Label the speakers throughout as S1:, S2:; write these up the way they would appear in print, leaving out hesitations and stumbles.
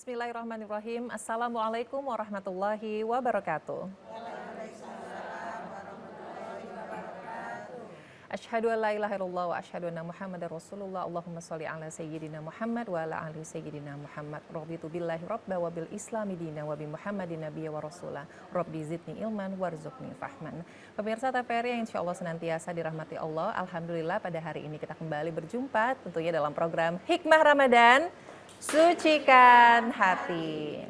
S1: Bismillahirrahmanirrahim. Assalamualaikum warahmatullahi wabarakatuh. Asyhadu an la ilaha illallah wa asyhadu anna Muhammadar Rasulullah. Allahumma shalli ala sayyidina Muhammad wa ala ali sayyidina Muhammad. Raditu billahi rabba wa bil islami dina wa bi Muhammadin nabiyya wa rasulah. Rabbi zidni ilman warzuqni fahman. Pemirsa TVRI yang insyaallah senantiasa dirahmati Allah. Alhamdulillah pada hari ini kita kembali berjumpa tentunya dalam program Hikmah Ramadan, Sucikan Hati.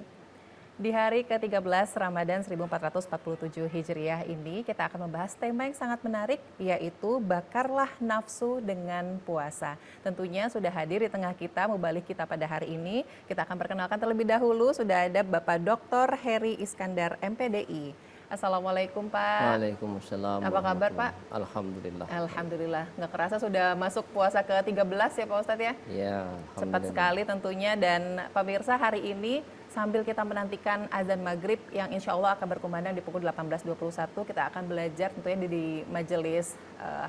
S1: Di hari ke-13 Ramadan 1447 Hijriah ini kita akan membahas tema yang sangat menarik, yaitu bakarlah nafsu dengan puasa. Tentunya sudah hadir di tengah kita mubalik kita pada hari ini. Kita akan perkenalkan terlebih dahulu, sudah ada Bapak Dr. Heri Iskandar MPDI. Assalamualaikum Pak.
S2: Waalaikumsalam.
S1: Apa kabar Pak?
S2: Alhamdulillah.
S1: Alhamdulillah. Nggak kerasa sudah masuk puasa ke-13 ya Pak Ustadz ya?
S2: Ya,
S1: cepat sekali tentunya. Dan pemirsa, hari ini sambil kita menantikan azan maghrib yang insya Allah akan berkumandang di pukul 18.21, kita akan belajar tentunya di majelis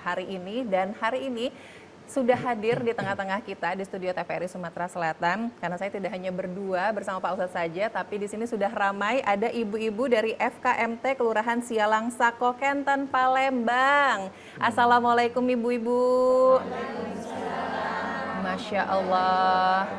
S1: hari ini. Dan hari ini sudah hadir di tengah-tengah kita di studio TVRI Sumatera Selatan, karena saya tidak hanya berdua bersama Pak Ustadz saja, tapi di sini sudah ramai, ada ibu-ibu dari FKMT Kelurahan Sialang Sako Kenten Palembang. Assalamualaikum ibu-ibu. Masya Allah.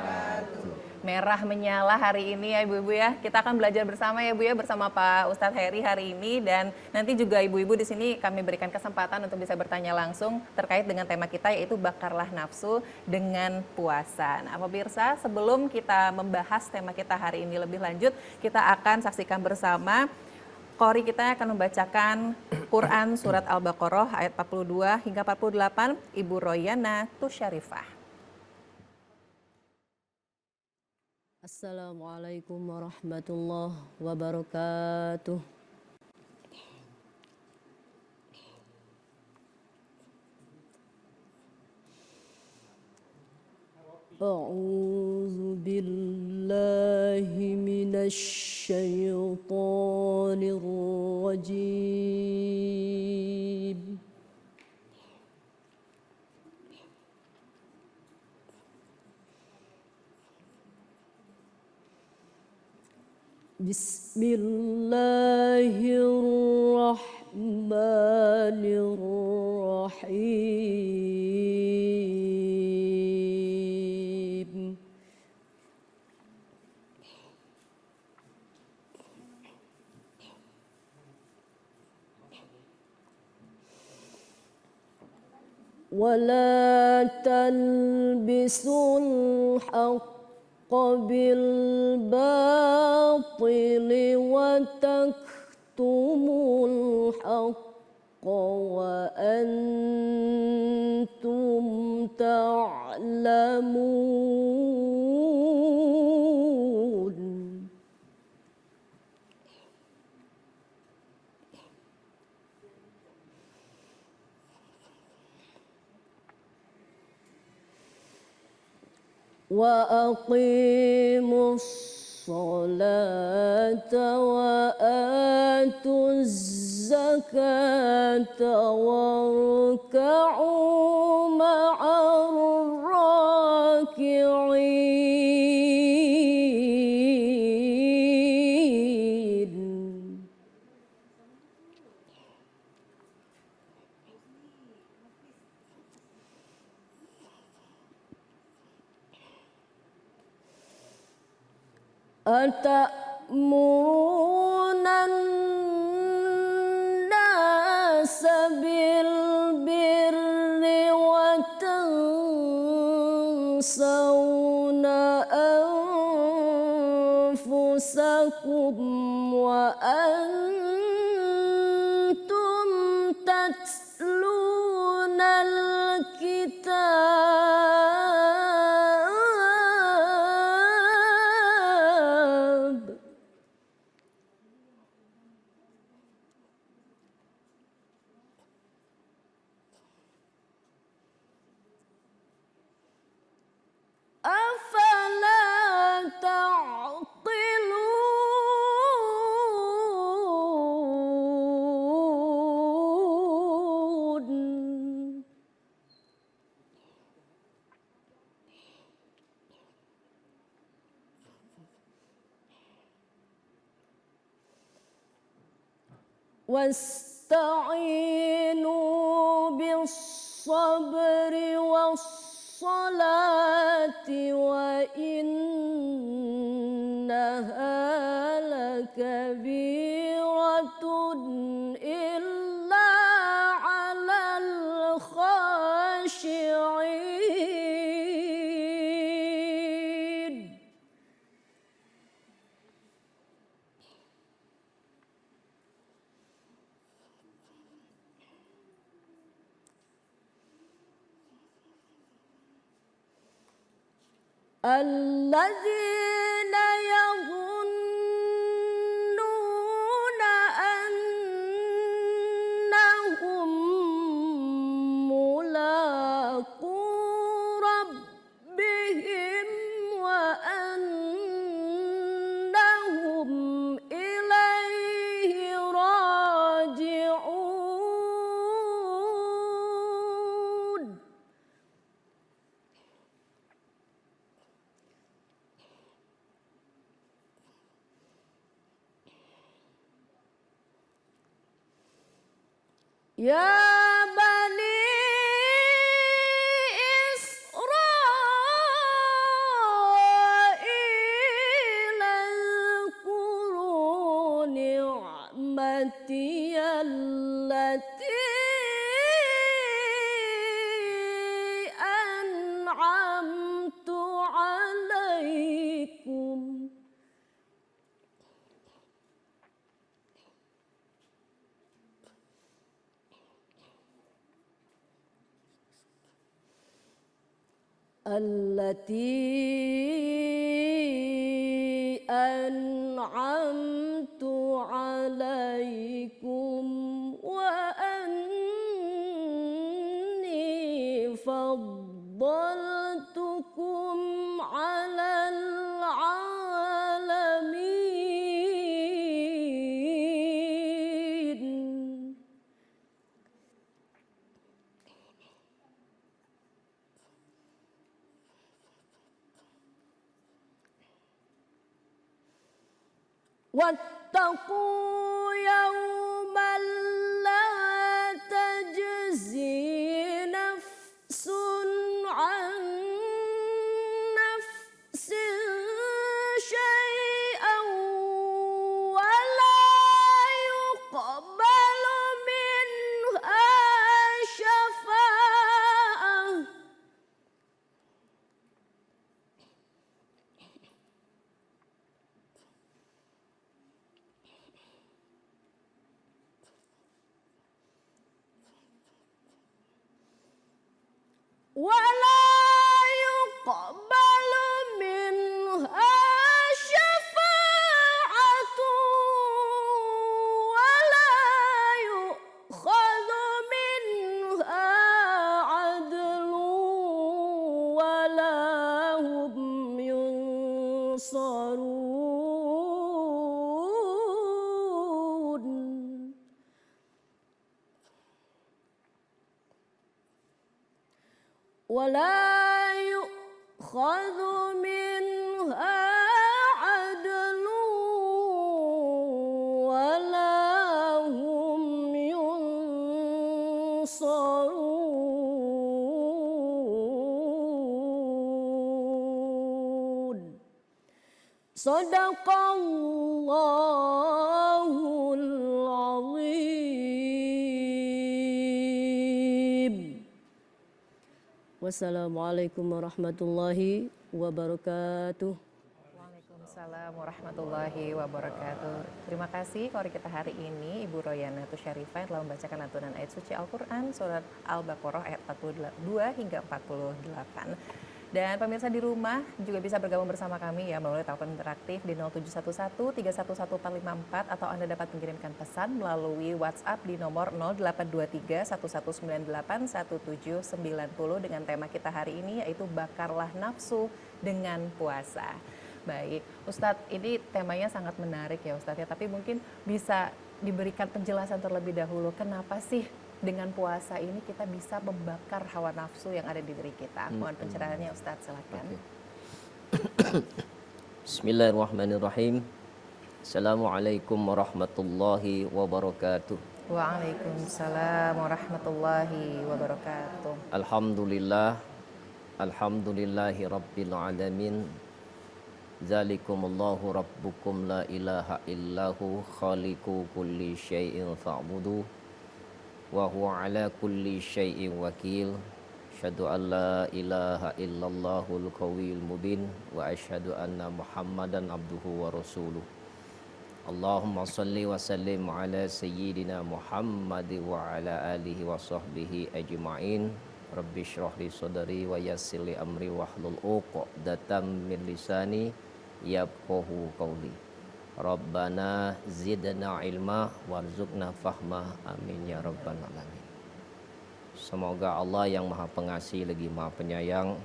S1: Merah menyala hari ini ya ibu-ibu ya. Kita akan belajar bersama ya Bu ya, bersama Pak Ustadz Heri hari ini. Dan nanti juga ibu-ibu di sini kami berikan kesempatan untuk bisa bertanya langsung terkait dengan tema kita, yaitu bakarlah nafsu dengan puasa. Nah pemirsa, sebelum kita membahas tema kita hari ini lebih lanjut, kita akan saksikan bersama Qori kita akan membacakan Quran Surat Al-Baqarah ayat 42 hingga 48, Ibu Royana Tusyarifah.
S3: Assalamualaikum warahmatullahi wabarakatuh. A'udzu billahi minasy syaithanir rajim. Bismillahirrahmanirrahim. Wala talbisul haqq بالباطل وتكتموا الحق وأنتم تعلمون وأقيموا الصلاة وآتوا الزكاة واركعوا مع الراكعين. أتأمرون الناس بالبر وتنسون أنفسكم وأنتم تتلون الكتاب. أفلا تعقلون واستعينوا بالصبر والصلاة وإنها لكبيرة إلا على الخاشعين. الذين يظنون أنهم ملاقو ربهم وأنهم إليه راجعون. يا بني إسرائيل اذكروا نعمتي التي أنعمت عليكم وأني فضلتكم على العالمين. واتقوا يوما لا تجزي نفس عن نفس شيئا ولا يقبل منها شفاعة ولا يقبل منها شفاعة ولا يؤخذ منها عدل ولا هم ينصرون. ولا يؤخذ منها عدل ولا هم ينصرون. صدق الله العظيم. Wassalamualaikum warahmatullahi wabarakatuh.
S1: Waalaikumsalam warahmatullahi wabarakatuh. Terima kasih Qori kita hari ini Ibu Royana Tusyarifah yang telah membacakan lantunan ayat suci Al-Quran surat Al-Baqarah ayat 42 hingga 48. Dan pemirsa di rumah juga bisa bergabung bersama kami ya melalui telepon interaktif di 0711 311454 atau Anda dapat mengirimkan pesan melalui WhatsApp di nomor 0823 1198 1790 dengan tema kita hari ini yaitu bakarlah nafsu dengan puasa. Baik, Ustadz, ini temanya sangat menarik ya Ustadz ya, tapi mungkin bisa diberikan penjelasan terlebih dahulu kenapa sih dengan puasa ini kita bisa membakar hawa nafsu yang ada di diri kita. Mohon pencerahannya Ustadz, silakan.
S2: Bismillahirrahmanirrahim. Assalamualaikum warahmatullahi wabarakatuh.
S1: Waalaikumsalam warahmatullahi wabarakatuh.
S2: Alhamdulillah, alhamdulillahi rabbil alamin. Zalikumullahu rabbukum la ilaha illahu khaliqu kulli syai'in fa'budu wa huwa ala kulli syai'in wakil. Asyhadu an la ilaha illallahul qawiyul mubin wa asyhadu anna Muhammadan abduhu wa rasuluh. Allahumma salli wa sallim ala sayyidina Muhammad wa ala alihi wa sahbihi ajma'in. Rabbi shrah li sadri wa yassir li amri wahlul 'uqdatam min lisani yafqahu qawli. Rabbana zidna ilma warzuqna fahma, amin ya rabbal alamin. Semoga Allah yang Maha Pengasih lagi Maha Penyayang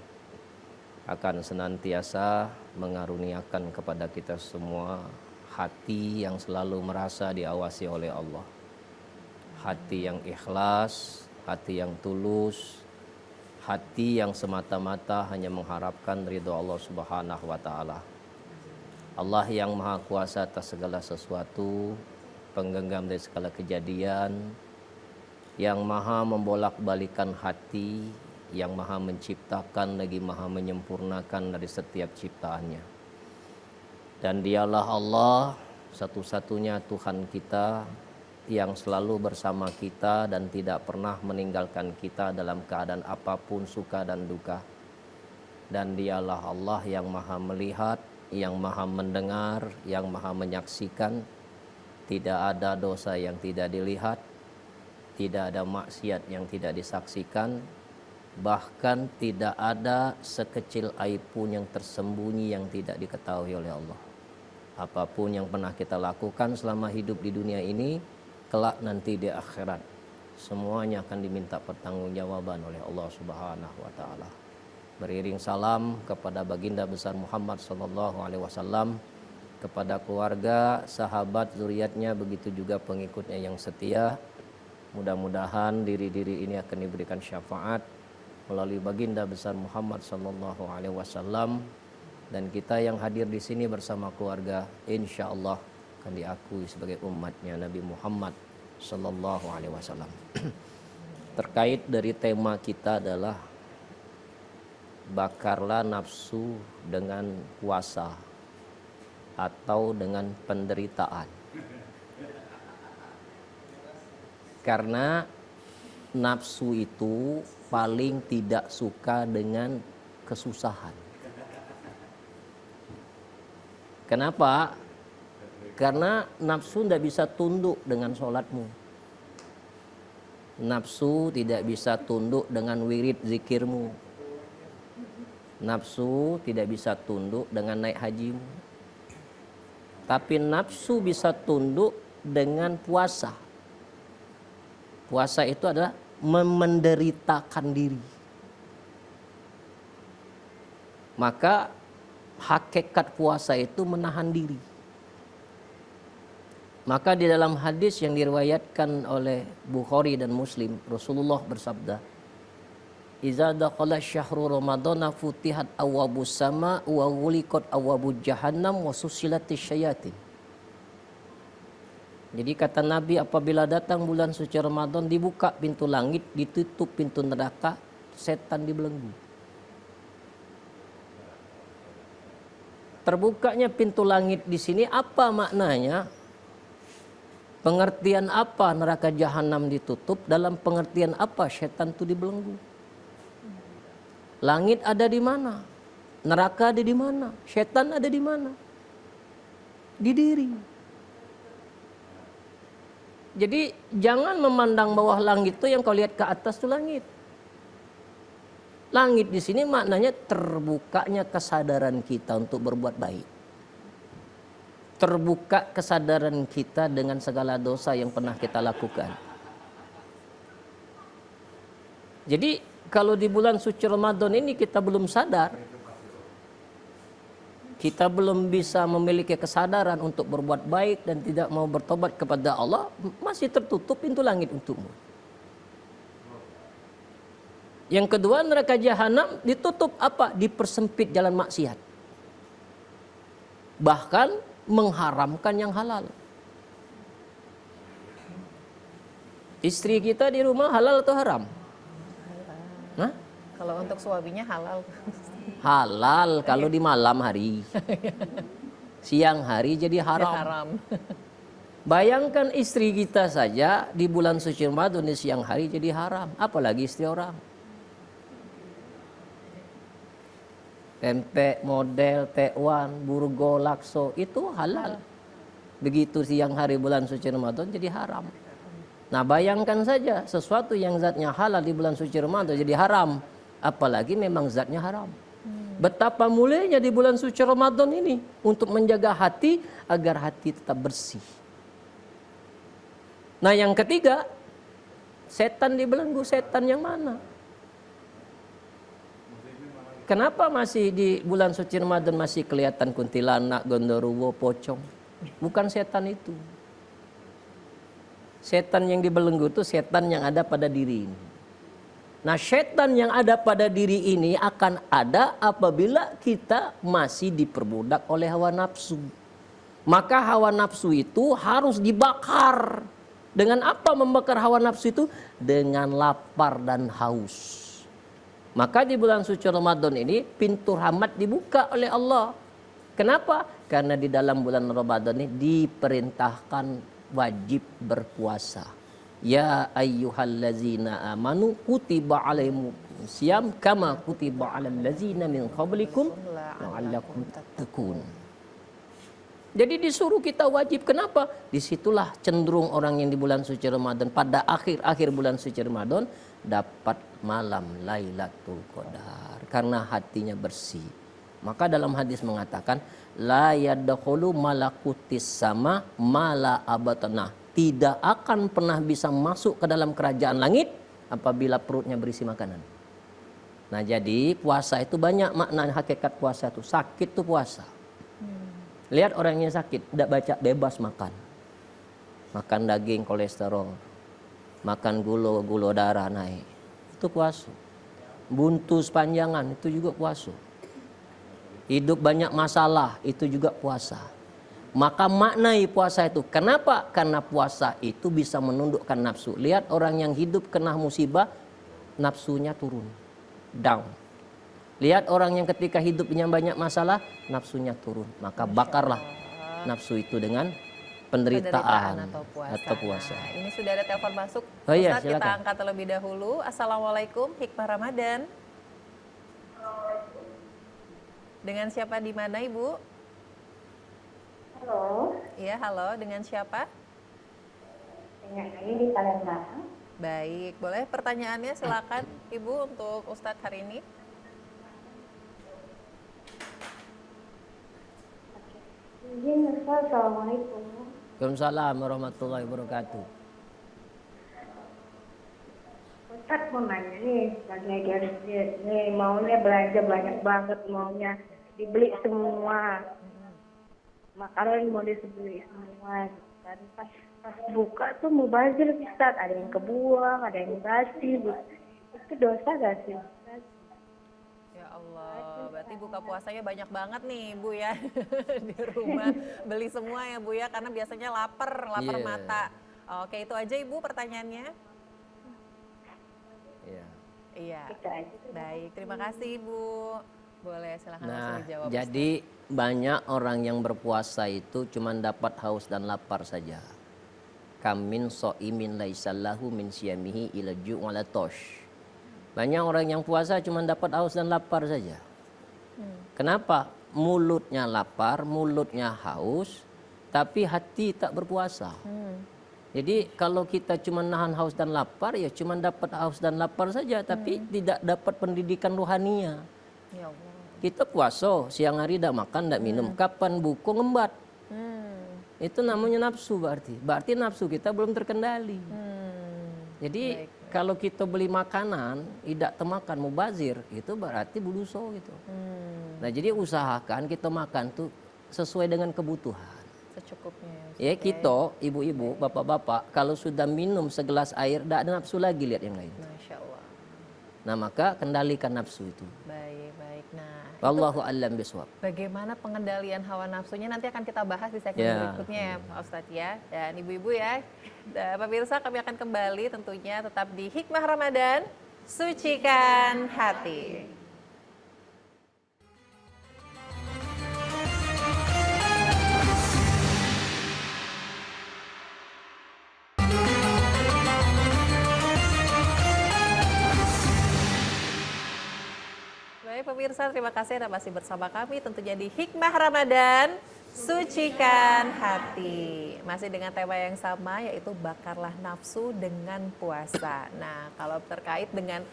S2: akan senantiasa mengaruniakan kepada kita semua hati yang selalu merasa diawasi oleh Allah. Hati yang ikhlas, hati yang tulus, hati yang semata-mata hanya mengharapkan ridho Allah Subhanahu wa taala. Allah yang Maha Kuasa atas segala sesuatu, penggenggam dari segala kejadian, yang Maha membolak-balikan hati, yang Maha menciptakan lagi Maha menyempurnakan dari setiap ciptaannya. Dan dialah Allah satu-satunya Tuhan kita yang selalu bersama kita dan tidak pernah meninggalkan kita dalam keadaan apapun suka dan duka. Dan dialah Allah yang Maha melihat, yang Maha mendengar, yang Maha menyaksikan. Tidak ada dosa yang tidak dilihat, tidak ada maksiat yang tidak disaksikan, bahkan tidak ada sekecil aib pun yang tersembunyi yang tidak diketahui oleh Allah. Apapun yang pernah kita lakukan selama hidup di dunia ini, kelak nanti di akhirat semuanya akan diminta pertanggungjawaban oleh Allah Subhanahu wa taala. Beriring salam kepada baginda besar Muhammad sallallahu alaihi wasallam, kepada keluarga, sahabat, zuriatnya, begitu juga pengikutnya yang setia. Mudah-mudahan diri-diri ini akan diberikan syafaat melalui baginda besar Muhammad sallallahu alaihi wasallam, dan kita yang hadir di sini bersama keluarga insya Allah akan diakui sebagai umatnya Nabi Muhammad sallallahu alaihi wasallam. Terkait dari tema kita adalah bakarlah nafsu dengan puasa atau dengan penderitaan. Karena nafsu itu paling tidak suka dengan kesusahan. Kenapa? Karena nafsu tidak bisa tunduk dengan sholatmu. Nafsu tidak bisa tunduk dengan wirid zikirmu. Nafsu tidak bisa tunduk dengan naik hajimu. Tapi nafsu bisa tunduk dengan puasa. Puasa itu adalah menderitakan diri. Maka hakikat puasa itu menahan diri. Maka di dalam hadis yang diriwayatkan oleh Bukhari dan Muslim, Rasulullah bersabda, "Iza dakhala syahru Ramadana futihat awwabus sama wa ghuliqat awwabul jahannam wa susilatis syayatin." Jadi kata Nabi, apabila datang bulan suci Ramadan, dibuka pintu langit, ditutup pintu neraka, setan dibelenggu. Terbukanya pintu langit di sini apa maknanya? Pengertian apa neraka jahanam ditutup? Dalam pengertian apa setan itu dibelenggu? Langit ada di mana? Neraka ada di mana? Setan ada di mana? Di diri. Jadi jangan memandang bawah langit itu yang kau lihat ke atas itu langit. Langit di sini maknanya terbukanya kesadaran kita untuk berbuat baik. Terbuka kesadaran kita dengan segala dosa yang pernah kita lakukan. Jadi kalau di bulan suci Ramadan ini kita belum sadar, kita belum bisa memiliki kesadaran untuk berbuat baik dan tidak mau bertobat kepada Allah, masih tertutup pintu langit untukmu. Yang kedua, neraka jahanam ditutup apa? Dipersempit jalan maksiat. Bahkan mengharamkan yang halal. Istri kita di rumah halal atau haram? Hah?
S1: Kalau untuk suaminya halal.
S2: Halal kalau di malam hari. Siang hari jadi
S1: Ya,
S2: haram.
S1: haram.
S2: Bayangkan istri kita saja di bulan suci Ramadan di siang hari jadi haram, apalagi istri orang. Pempek, model, tekwan, burgo, lakso itu halal. Begitu siang hari bulan suci Ramadan jadi haram. Nah bayangkan saja sesuatu yang zatnya halal di bulan suci Ramadan jadi haram, apalagi memang zatnya haram. Betapa mulianya di bulan suci Ramadan ini untuk menjaga hati agar hati tetap bersih. Nah yang ketiga, setan dibelenggu. Setan yang mana? Kenapa masih di bulan suci Ramadan masih kelihatan kuntilanak, gondoruwo, pocong? Bukan setan itu. Setan yang dibelenggu itu setan yang ada pada diri ini. Nah setan yang ada pada diri ini akan ada apabila kita masih diperbudak oleh hawa nafsu. Maka hawa nafsu itu harus dibakar. Dengan apa membakar hawa nafsu itu? Dengan lapar dan haus. Maka di bulan suci Ramadan ini pintu rahmat dibuka oleh Allah. Kenapa? Karena di dalam bulan Ramadan ini diperintahkan wajib berpuasa. Ya ayyuhallazina amanu kutiba alaikumsiyam kama kutiba alal ladzina min qablikum la'allakum tattaqun. Jadi disuruh kita wajib. Kenapa? Disitulah cenderung orang yang di bulan suci Ramadan pada akhir bulan suci Ramadan dapat malam Lailatul Qadar karena hatinya bersih. Maka dalam hadis mengatakan la yadkhulu malakutis sama mala abatana. Tidak akan pernah bisa masuk ke dalam kerajaan langit apabila perutnya berisi makanan. Nah jadi puasa itu banyak makna hakikat puasa itu. Sakit itu puasa. Lihat orang yang sakit, tidak baca bebas makan. Makan daging kolesterol. Makan gula darah naik. Itu puasa. Buntu sepanjangan, itu juga puasa. Hidup banyak masalah, itu juga puasa. Maka maknai puasa itu. Kenapa? Karena puasa itu bisa menundukkan nafsu. Lihat orang yang hidup kena musibah, nafsunya turun. Down. Lihat orang yang ketika hidupnya banyak masalah, nafsunya turun. Maka bakarlah nafsu itu dengan penderitaan atau puasa.
S1: Nah, ini sudah ada telepon masuk.
S2: Oh iya,
S1: Ustaz, kita
S2: silakan.
S1: angkat terlebih dahulu. Assalamualaikum, hikmah Ramadan. Dengan siapa di mana, Ibu?
S4: Halo,
S1: Iya, halo. Dengan siapa?
S4: dengan ini di Palembang.
S1: Baik, boleh pertanyaannya silakan Ibu untuk Ustadz hari ini.
S4: Izin Ustaz, Assalamualaikum.
S2: Waalaikumsalam warahmatullahi wabarakatuh.
S4: Ustaz mau nanya nih, lagi nih maunya belanja banyak banget, maunya dibeli semua. Makanan mau dibeli semua. Dan pas buka tuh mau bazir Ustaz, ada yang kebuang, ada yang basi. Itu dosa gak sih Ustaz?
S1: Ya Allah, berarti buka puasanya banyak banget nih Bu ya di rumah. Beli semua ya Bu ya, karena biasanya lapar
S2: Iya.
S1: mata. Oke, itu aja Ibu pertanyaannya.
S2: Ya.
S1: Iya.
S4: Itu aja.
S1: Baik, terima kasih Ibu. Boleh silahkan langsung
S2: Nah,
S1: dijawab.
S2: jadi banyak orang yang berpuasa itu cuma dapat haus dan lapar saja. Kamin so'imin laisallahu min siyamihi ila ju' wala tosh. Banyak orang yang puasa cuma dapat haus dan lapar saja. Kenapa? Mulutnya lapar, mulutnya haus, tapi hati tak berpuasa. Jadi kalau kita cuma nahan haus dan lapar, ya cuma dapat haus dan lapar saja, tapi tidak dapat pendidikan rohania.
S1: Ya Allah.
S2: Kita puasa, siang hari tidak makan, tidak minum. Kapan buku ngembat? Itu namanya nafsu berarti. Berarti nafsu kita belum terkendali. Jadi kalau kita beli makanan, tidak temakan mubazir, itu berarti buluso gitu. Nah jadi usahakan kita makan tuh sesuai dengan kebutuhan.
S1: Secukupnya.
S2: Ya kita, ibu-ibu, bapak-bapak, kalau sudah minum segelas air, tidak ada nafsu lagi lihat yang lain.
S1: Masya Allah.
S2: Nah, maka kendalikan nafsu itu.
S1: Baik, baik. Nah,
S2: Wallahu a'lam bishawab.
S1: bagaimana pengendalian hawa nafsunya nanti akan kita bahas di segmen
S2: Ya.
S1: berikutnya ya Pak Ustadz ya. Dan ibu-ibu ya, dan pemirsa kami akan kembali tentunya tetap di Hikmah Ramadan, sucikan hati. Baik pemirsa, terima kasih Anda masih bersama kami tentunya di Hikmah Ramadan, sucikan hati. Masih dengan tema yang sama yaitu bakarlah nafsu dengan puasa. Nah, kalau terkait dengan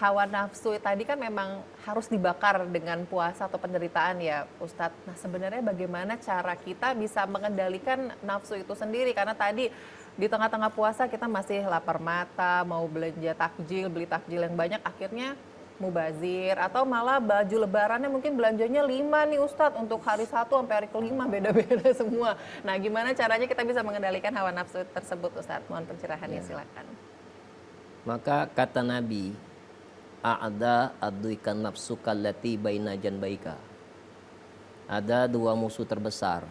S1: hawa nafsu tadi kan memang harus dibakar dengan puasa atau penderitaan ya Ustadz. Nah, sebenarnya bagaimana cara kita bisa mengendalikan nafsu itu sendiri? Karena tadi di tengah-tengah puasa kita masih lapar mata, mau belanja takjil, beli takjil yang banyak, akhirnya mubazir, atau malah baju lebarannya mungkin belanjanya 5 nih Ustadz, untuk hari 1 sampai hari ke-5 beda-beda semua. Nah, gimana caranya kita bisa mengendalikan hawa nafsu tersebut Ustadz? Mohon pencerahannya, silakan.
S2: Maka kata Nabi, a'da aduikan nafsuka allati baina janbaika. Ada dua musuh terbesar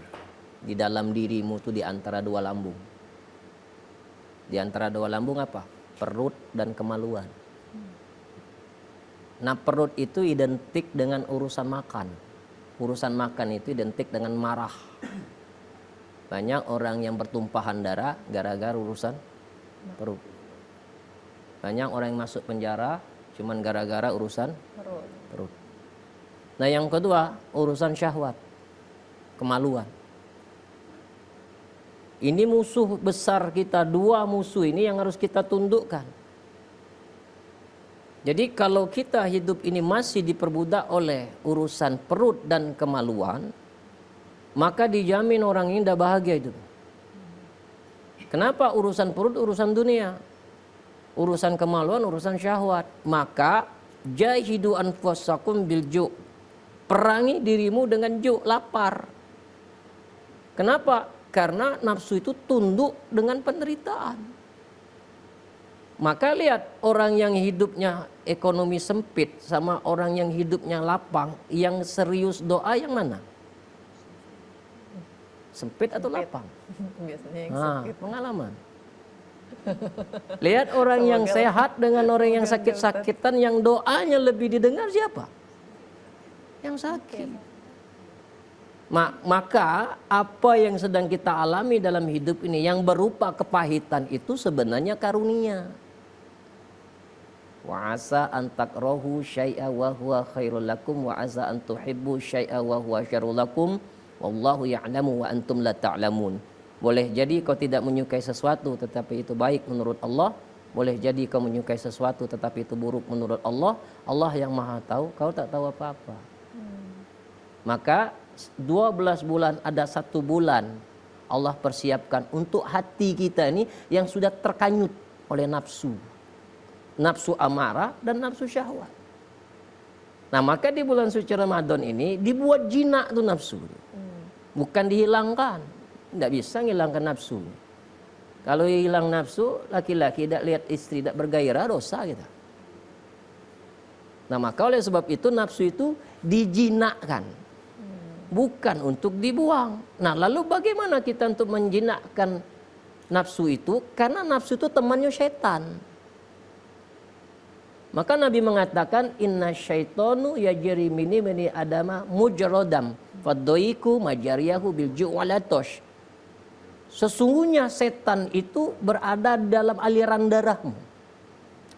S2: di dalam dirimu tuh, di antara dua lambung. Di antara dua lambung apa? Perut dan kemaluan. Nah, perut itu identik dengan urusan makan. Urusan makan itu identik dengan marah. Banyak orang yang bertumpahan darah gara-gara urusan perut. Banyak orang yang masuk penjara cuman gara-gara urusan perut. Nah, yang kedua, urusan syahwat, kemaluan. Ini musuh besar kita, dua musuh ini yang harus kita tundukkan. Jadi kalau kita hidup ini masih diperbudak oleh urusan perut dan kemaluan, maka dijamin orang ini tidak bahagia itu. Kenapa? Urusan perut, urusan dunia. Urusan kemaluan, urusan syahwat. Maka jahidu anfusakum bil ju'. Perangi dirimu dengan ju', lapar. Kenapa? Karena nafsu itu tunduk dengan penderitaan. Maka lihat, orang yang hidupnya ekonomi sempit sama orang yang hidupnya lapang, yang serius doa yang mana? Sempit atau lapang?
S1: Biasanya yang
S2: Nah,
S1: sempit.
S2: pengalaman. Lihat orang yang sehat dengan orang yang sakit-sakitan, yang doanya lebih didengar siapa? Yang sakit. Maka apa yang sedang kita alami dalam hidup ini yang berupa kepahitan itu sebenarnya karunia. Wa asa an takrahu syai'a wa huwa khairul lakum wa asa an tuhibbu syai'a wa huwa syarrul lakum wallahu ya'lamu wa antum la ta'lamun. Boleh jadi kau tidak menyukai sesuatu tetapi itu baik menurut Allah. Boleh jadi kau menyukai sesuatu tetapi itu buruk menurut Allah. Allah yang Maha tahu, kau tak tahu apa-apa. Maka 12 bulan ada 1 bulan Allah persiapkan untuk hati kita ini yang sudah terkanyut oleh nafsu. Nafsu amarah dan nafsu syahwat. Nah, maka di bulan suci Ramadan ini dibuat jinak tuh nafsu. Bukan dihilangkan. Tidak bisa menghilangkan nafsu. Kalau hilang nafsu, laki-laki tidak lihat istri tidak bergairah, dosa kita. Nah, maka oleh sebab itu nafsu itu dijinakkan. Bukan untuk dibuang. Nah, lalu bagaimana kita untuk menjinakkan nafsu itu? Karena nafsu itu temannya syaitan. Maka Nabi mengatakan inna syaitonu yajri mini bani adama mujradam faddoiku majariyahu bil ju'walatosh. Sesungguhnya setan itu berada dalam aliran darahmu.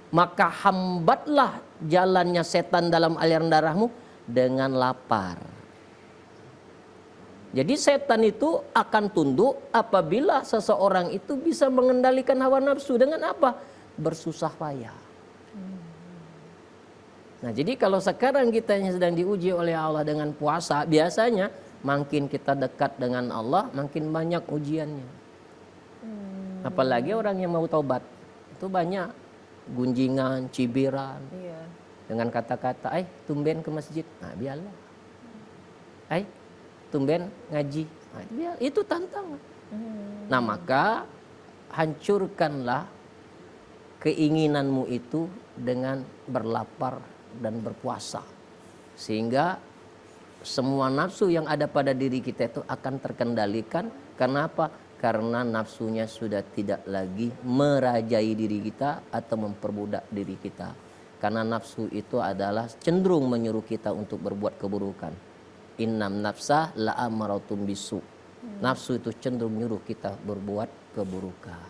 S2: Maka hambatlah jalannya setan dalam aliran darahmu dengan lapar. Jadi setan itu akan tunduk apabila seseorang itu bisa mengendalikan hawa nafsu dengan apa? Bersusah payah. Nah, jadi kalau sekarang kita yang sedang diuji oleh Allah dengan puasa, biasanya makin kita dekat dengan Allah, makin banyak ujiannya. Apalagi orang yang mau taubat, itu banyak gunjingan, cibiran, dengan kata-kata, tumben ke masjid, nah biarlah. Tumben ngaji, nah, itu tantangan. Nah, maka hancurkanlah keinginanmu itu dengan berlapar dan berpuasa. Sehingga semua nafsu yang ada pada diri kita itu akan terkendalikan. Karena apa? Karena nafsunya sudah tidak lagi merajai diri kita atau memperbudak diri kita. Karena nafsu itu adalah cenderung menyuruh kita untuk berbuat keburukan. Innam nafsa la'amaratum bisu. Nafsu itu cenderung menyuruh kita berbuat keburukan.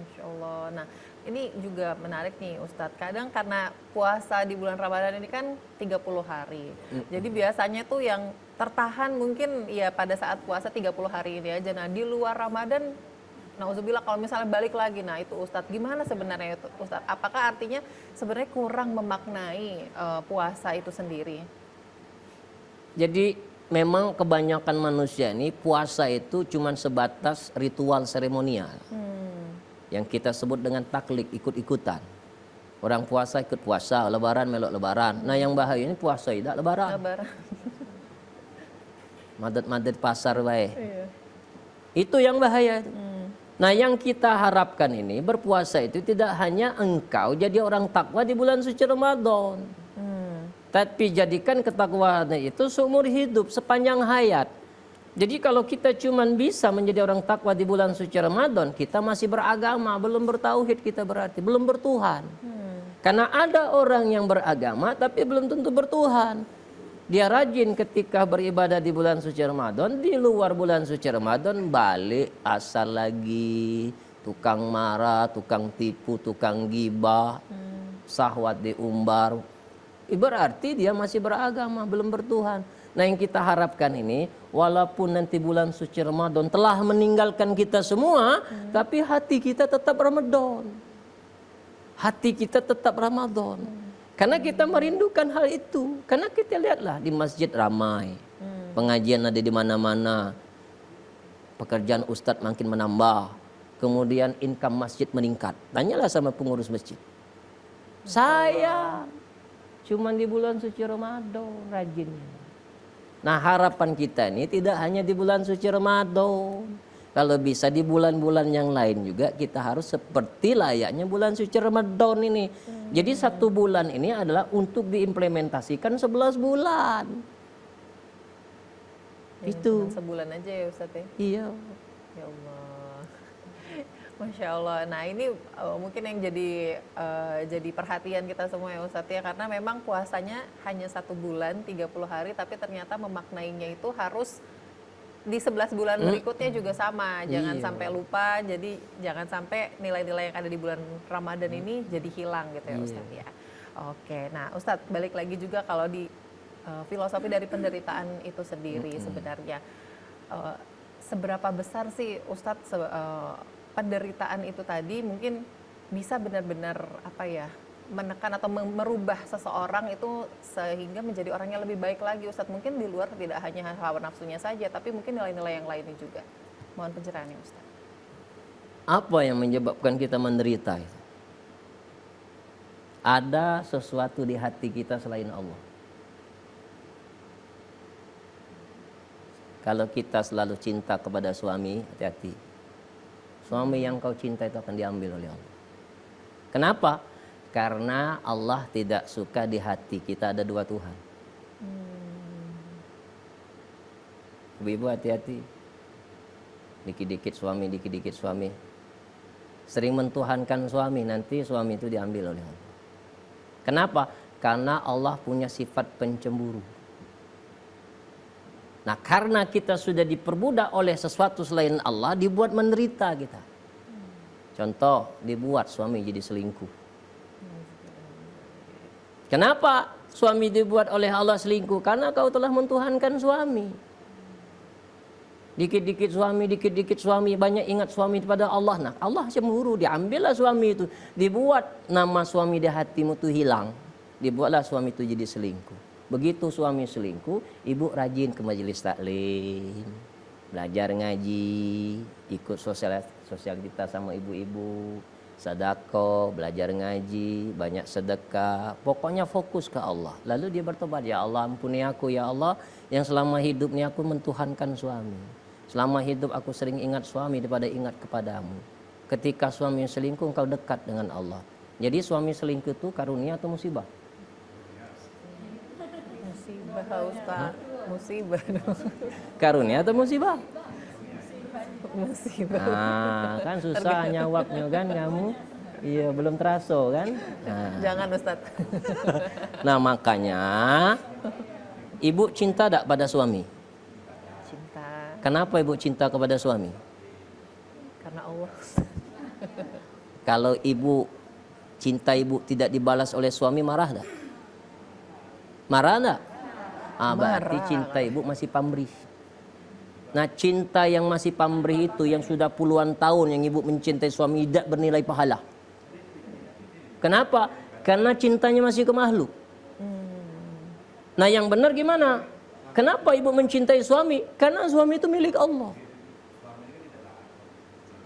S1: Insya Allah. Nah, ini juga menarik nih Ustadz. Kadang karena puasa di bulan Ramadan ini kan 30 hari. Jadi biasanya tuh yang tertahan mungkin ya pada saat puasa 30 hari ini aja. Nah, di luar Ramadan, nauzubillah kalau misalnya balik lagi, nah itu Ustadz gimana sebenarnya itu Ustadz? Apakah artinya sebenarnya kurang memaknai puasa itu sendiri?
S2: Jadi memang kebanyakan manusia ini puasa itu cuma sebatas ritual seremonial. Yang kita sebut dengan taklid, ikut-ikutan. Orang puasa ikut puasa, lebaran melok lebaran. Nah yang bahaya ini puasa tidak lebaran. Madet-madet pasar baik.
S1: Iya.
S2: Itu yang bahaya. Nah yang kita harapkan ini berpuasa itu tidak hanya engkau jadi orang takwa di bulan suci Ramadan. Tapi jadikan ketakwaan itu seumur hidup, sepanjang hayat. Jadi kalau kita cuma bisa menjadi orang takwa di bulan suci Ramadan, kita masih beragama, belum bertauhid kita berarti, belum bertuhan. Karena ada orang yang beragama tapi belum tentu bertuhan. Dia rajin ketika beribadah di bulan suci Ramadan, di luar bulan suci Ramadan balik asal lagi, tukang marah, tukang tipu, tukang gibah, syahwat diumbar. Berarti dia masih beragama, belum bertuhan. Nah yang kita harapkan ini, walaupun nanti bulan suci Ramadan telah meninggalkan kita semua, tapi hati kita tetap Ramadan. Hati kita tetap Ramadan. Karena kita merindukan hal itu. Karena kita lihatlah di masjid ramai. Pengajian ada di mana-mana. Pekerjaan ustadz makin menambah. Kemudian income masjid meningkat. Tanyalah sama pengurus masjid. Saya cuman di bulan suci Ramadan rajinnya. Nah harapan kita ini tidak hanya di bulan suci Ramadan. Kalau bisa di bulan-bulan yang lain juga kita harus seperti layaknya bulan suci Ramadan ini. Jadi 1 bulan ini adalah untuk diimplementasikan 11 bulan.
S1: Ya,
S2: Itu.
S1: sebulan aja ya Ustadz ya?
S2: Iya.
S1: Ya Allah. Masya Allah. Nah ini mungkin yang jadi perhatian kita semua ya Ustadz ya. Karena memang puasanya hanya 1 bulan, 30 hari. Tapi ternyata memaknainya itu harus di 11 bulan berikutnya juga sama. Jangan sampai lupa. Jadi jangan sampai nilai-nilai yang ada di bulan Ramadan ini jadi hilang gitu ya Ustadz ya. Oke. Nah Ustadz balik lagi juga kalau di filosofi dari penderitaan itu sendiri sebenarnya. Seberapa besar sih Ustadz penderitaan itu tadi mungkin bisa benar-benar menekan atau merubah seseorang itu sehingga menjadi orang yang lebih baik lagi Ustadz. Mungkin di luar tidak hanya hawa nafsunya saja, tapi mungkin nilai-nilai yang lainnya juga. Mohon pencerahannya Ustadz.
S2: Apa yang menyebabkan kita menderita itu? Ada sesuatu di hati kita selain Allah. Kalau kita selalu cinta kepada suami, hati-hati. Suami yang kau cinta itu akan diambil oleh Allah. Kenapa? Karena Allah tidak suka di hati kita ada 2 Tuhan. Ibu-ibu hati-hati. Dikit-dikit suami, dikit-dikit suami. Sering mentuhankan suami, nanti suami itu diambil oleh Allah. Kenapa? Karena Allah punya sifat pencemburu. Nah karena kita sudah diperbudak oleh sesuatu selain Allah, dibuat menderita kita. Contoh, dibuat suami jadi selingkuh. Kenapa suami dibuat oleh Allah selingkuh? Karena kau telah mentuhankan suami. Dikit-dikit suami, banyak ingat suami kepada Allah. Nah Allah cemburu, diambillah suami itu. Dibuat nama suami di hatimu itu hilang. Dibuatlah suami itu jadi selingkuh. Begitu suami selingkuh, ibu rajin ke majelis taklim, belajar ngaji, ikut sosialitas sama ibu-ibu, sedekah, belajar ngaji, banyak sedekah, pokoknya fokus ke Allah. Lalu dia bertobat, ya Allah ampuni aku ya Allah yang selama hidup ini aku mentuhankan suami. Selama hidup aku sering ingat suami daripada ingat kepadamu. Ketika suami selingkuh engkau dekat dengan Allah. Jadi suami selingkuh itu karunia atau musibah?
S1: Musibah Ustaz. Musibah.
S2: Karunia atau musibah?
S1: Musibah.
S2: Nah, kan susah nyawabnya kan kamu. Iya, belum terasa kan? Nah,
S1: Jangan Ustaz.
S2: nah makanya ibu cinta tak pada suami?
S1: Cinta
S2: Kenapa ibu cinta kepada suami?
S1: karena Allah.
S2: Kalau ibu cinta ibu tidak dibalas oleh suami, marah tak? Marah tak? Berarti
S1: Marah.
S2: cinta ibu masih pamrih. Nah, cinta yang masih pamrih itu yang sudah puluhan tahun yang ibu mencintai suami tidak bernilai pahala. Kenapa? Karena cintanya masih ke makhluk. Nah, yang benar gimana? Kenapa ibu mencintai suami? Karena suami itu milik Allah.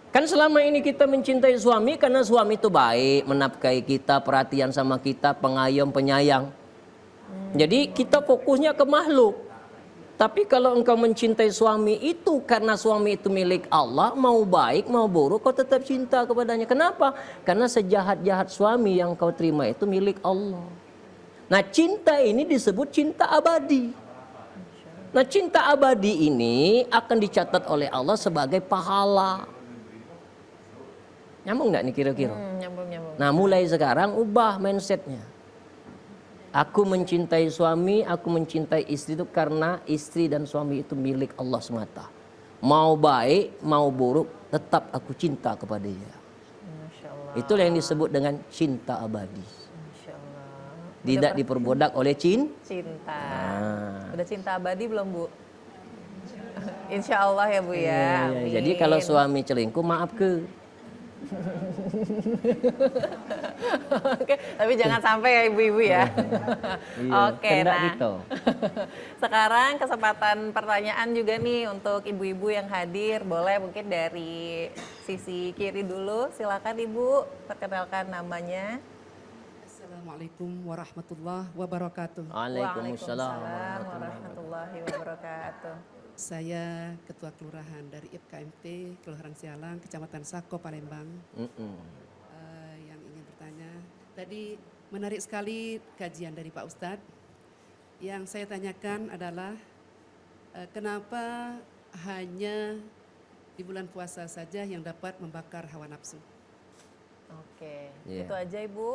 S2: Kan selama ini kita mencintai suami karena suami itu baik, menafkahi kita, perhatian sama kita, pengayom, penyayang. Jadi kita fokusnya ke makhluk. Tapi kalau engkau mencintai suami itu karena suami itu milik Allah, mau baik, mau buruk, kau tetap cinta kepadanya. Kenapa? Karena sejahat-jahat suami yang kau terima itu milik Allah. Nah, cinta ini disebut cinta abadi. Nah, cinta abadi ini akan dicatat oleh Allah sebagai pahala. Nyambung nggak nih kira-kira?
S1: Nyambung.
S2: Nah, mulai sekarang ubah mindsetnya. Aku mencintai suami, aku mencintai istri itu karena istri dan suami itu milik Allah semata. Mau baik, mau buruk, tetap aku cinta kepada dia.
S1: Masya Allah.
S2: Itulah yang disebut dengan cinta abadi.
S1: Masya Allah.
S2: Tidak diperbudak oleh
S1: Cinta.
S2: Nah.
S1: Udah cinta abadi belum Bu? Insya Allah ya Bu ya. Amin.
S2: Jadi kalau suami selingkuh, maaf ke.
S1: Oke, tapi jangan sampai ya ibu-ibu ya. Oke,
S2: kena
S1: nah
S2: gitu.
S1: sekarang kesempatan pertanyaan juga nih untuk ibu-ibu yang hadir. Boleh mungkin dari sisi kiri dulu, silakan Ibu, perkenalkan namanya.
S5: Assalamualaikum warahmatullahi wabarakatuh.
S2: Waalaikumsalam.
S1: Warahmatullahi wabarakatuh.
S5: Saya Ketua Kelurahan dari IPKMT Kelurahan Sialang, Kecamatan Sako, Palembang. Yang ingin bertanya, tadi menarik sekali kajian dari Pak Ustadz. Yang saya tanyakan adalah kenapa hanya di bulan puasa saja yang dapat membakar hawa nafsu?
S1: Oke,
S2: Iya.
S1: itu aja Ibu.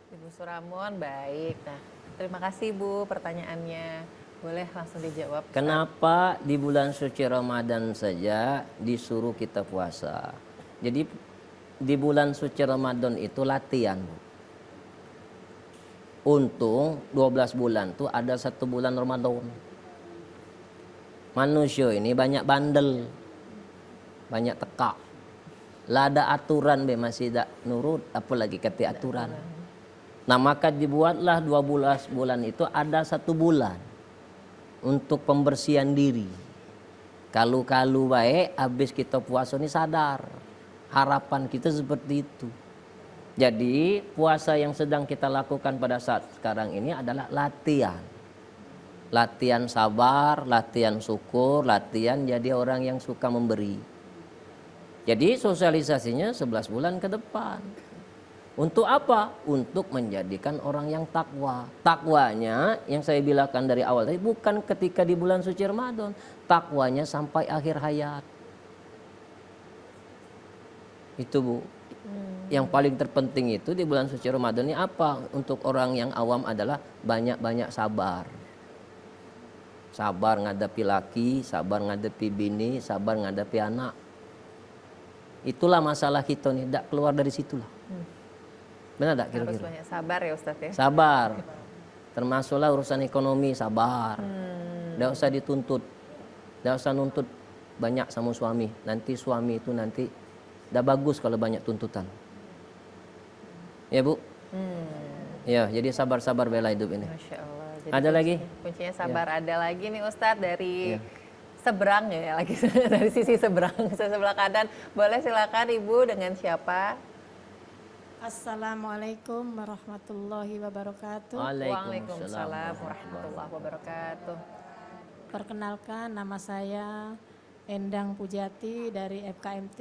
S1: Ibu Suramon, baik. Nah, terima kasih Ibu pertanyaannya. Boleh langsung dijawab.
S2: Kenapa di bulan suci Ramadan saja disuruh kita puasa? Jadi di bulan suci Ramadan itu latihan. Untung 12 bulan tuh ada 1 bulan Ramadan. Manusia ini banyak bandel, banyak tekak. Lah ada aturan be masih tak nurut, apalagi kata aturan. Nah maka dibuatlah 12 bulan itu ada 1 bulan untuk pembersihan diri. Kalu-kalu baik, habis kita puasa ini sadar. Harapan kita seperti itu. Jadi puasa yang sedang kita lakukan pada saat sekarang ini adalah latihan. Latihan sabar, latihan syukur, latihan jadi orang yang suka memberi. Jadi sosialisasinya 11 bulan ke depan. Untuk apa? Untuk menjadikan orang yang takwa. Takwanya yang saya bilangkan dari awal tadi bukan ketika di bulan suci Ramadan. Takwanya sampai akhir hayat. Itu Bu. Yang paling terpenting itu di bulan suci Ramadan ini apa? Untuk orang yang awam adalah banyak-banyak sabar. Sabar ngadapi laki, sabar ngadapi bini, sabar ngadapi anak. Itulah masalah kita nih, tidak keluar dari situlah. Benar tak
S1: Harus
S2: kira-kira?
S1: banyak sabar ya Ustadz ya.
S2: Sabar. Termasuklah urusan ekonomi, sabar. Tidak usah dituntut. Tidak usah nuntut banyak sama suami. Nanti suami itu nanti tidak bagus kalau banyak tuntutan. Ya Bu? Ya, jadi sabar-sabar bela hidup ini.
S1: Masya Allah. Jadi
S2: Ada lagi?
S1: Kuncinya sabar. Ada lagi nih Ustadz dari
S2: Ya.
S1: seberang ya lagi dari sisi seberang, sebelah kanan. Boleh silakan Ibu dengan siapa?
S6: Assalamualaikum warahmatullahi wabarakatuh.
S1: Waalaikumsalam warahmatullahi wabarakatuh.
S6: Perkenalkan, nama saya Endang Pujati dari FKMT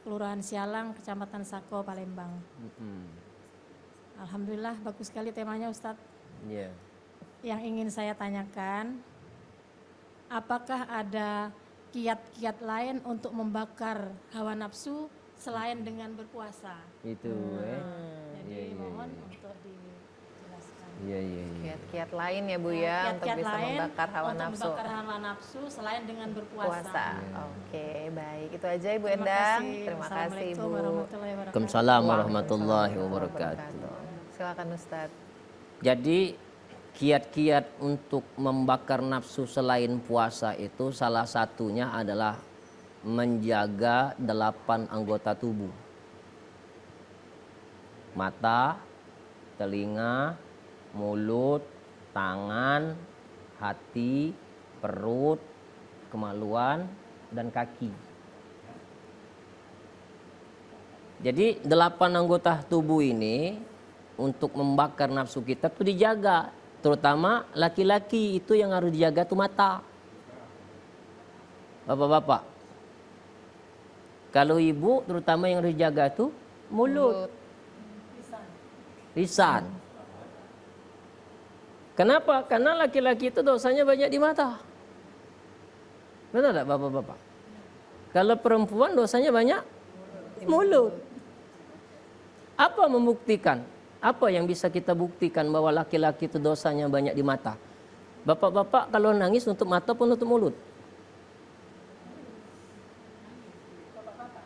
S6: Kelurahan Sialang, Kecamatan Sako, Palembang. Alhamdulillah bagus sekali temanya Ustadz.
S2: Iya.
S6: Yang ingin saya tanyakan, apakah ada kiat-kiat lain untuk membakar hawa nafsu selain dengan berpuasa?
S2: Itu
S6: Jadi mohon untuk dijelaskan.
S2: Iya.
S1: Kiat-kiat lain ya Bu ya untuk
S6: Kiat-kiat
S1: bisa
S6: lain
S1: membakar hawa
S6: untuk
S1: nafsu.
S6: membakar hawa nafsu selain dengan berpuasa.
S1: Puasa. Oke, baik. Itu aja Ibu
S6: Terima
S1: Endang.
S6: kasih.
S1: Terima kasih
S6: Assalamualaikum
S1: Bu.
S6: warahmatullahi wabarakatuh.
S2: Waalaikumsalam warahmatullahi wabarakatuh.
S1: Silakan Ustadz.
S2: Jadi kiat-kiat untuk membakar nafsu selain puasa itu salah satunya adalah menjaga 8 anggota tubuh. Mata, telinga, mulut, tangan, hati, perut, kemaluan, dan kaki. Jadi 8 anggota tubuh ini untuk membakar nafsu kita tuh dijaga. Terutama laki-laki itu yang harus dijaga tuh mata. Bapak-bapak. Kalau ibu terutama yang harus dijaga tuh mulut. Lisan. Kenapa? Karena laki-laki itu dosanya banyak di mata. Betul tak bapak-bapak? Kalau perempuan dosanya banyak di mulut. Apa membuktikan? Apa yang bisa kita buktikan bahwa laki-laki itu dosanya banyak di mata? Bapak-bapak kalau nangis nutup mata pun nutup mulut?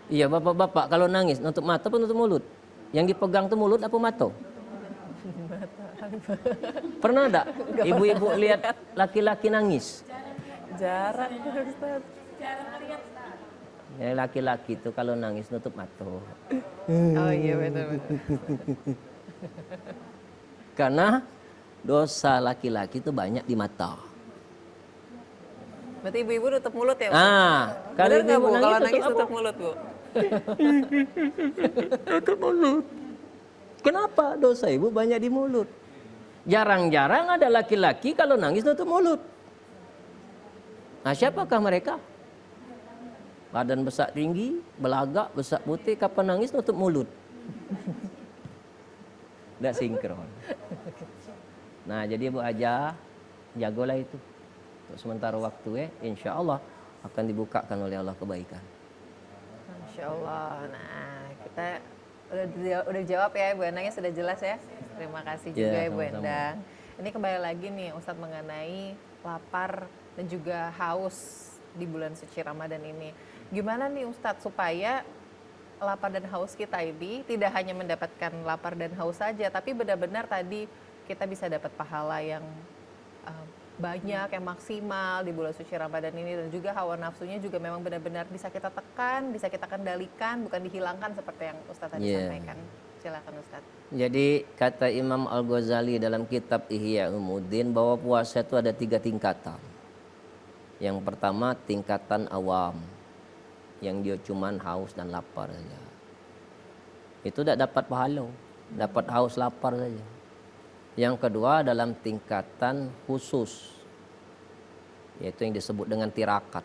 S2: Iya bapak-bapak kalau nangis nutup mata pun nutup mulut? Yang dipegang tuh mulut apa mata? Pernah enggak ibu-ibu lihat laki-laki nangis?
S1: Jarang Ustadz.
S2: Ya, laki-laki itu kalau nangis nutup mata.
S1: Oh iya benar-benar.
S2: Karena dosa laki-laki itu banyak di mata.
S1: Berarti ibu-ibu tutup mulut ya Bu?
S2: Kalau
S1: Bener nggak
S2: ibu
S1: Bu? Kalau
S2: nangis
S1: nangis
S2: tutup
S1: tutup
S2: apa?
S1: mulut Bu?
S2: Tutup mulut. Kenapa? Dosa ibu banyak di mulut. Jarang-jarang ada laki-laki kalau nangis nutup mulut. Nah, siapakah mereka? Badan besar tinggi, belagak, besar putih, kapan nangis nutup mulut. Tidak sinkron. Nah, jadi Bu Aja, jagolah itu. Untuk sementara waktu insya Allah akan dibukakan oleh Allah kebaikan.
S1: Masya Allah. Nah, kita udah jawab ya, Bu Endangnya sudah jelas ya. Terima kasih juga ya, Bu
S2: sama-sama.
S1: Endang. Ini kembali lagi nih Ustadz mengenai lapar dan juga haus di bulan suci Ramadan ini. Gimana nih Ustadz supaya lapar dan haus kita ini tidak hanya mendapatkan lapar dan haus saja, tapi benar-benar tadi kita bisa dapat pahala yang banyak, yang maksimal di bulan suci Ramadan ini, dan juga hawa nafsunya juga memang benar-benar bisa kita tekan, bisa kita kendalikan, bukan dihilangkan seperti yang Ustadz tadi sampaikan. Silakan Ustadz.
S2: Jadi kata Imam Al-Ghazali dalam kitab Ihya Ulumuddin bahwa puasa itu ada 3 tingkatan. Yang pertama tingkatan awam, yang dia cuman haus dan lapar saja. Itu tidak dapat pahala, dapat haus lapar saja. Yang kedua dalam tingkatan khusus, yaitu yang disebut dengan tirakat.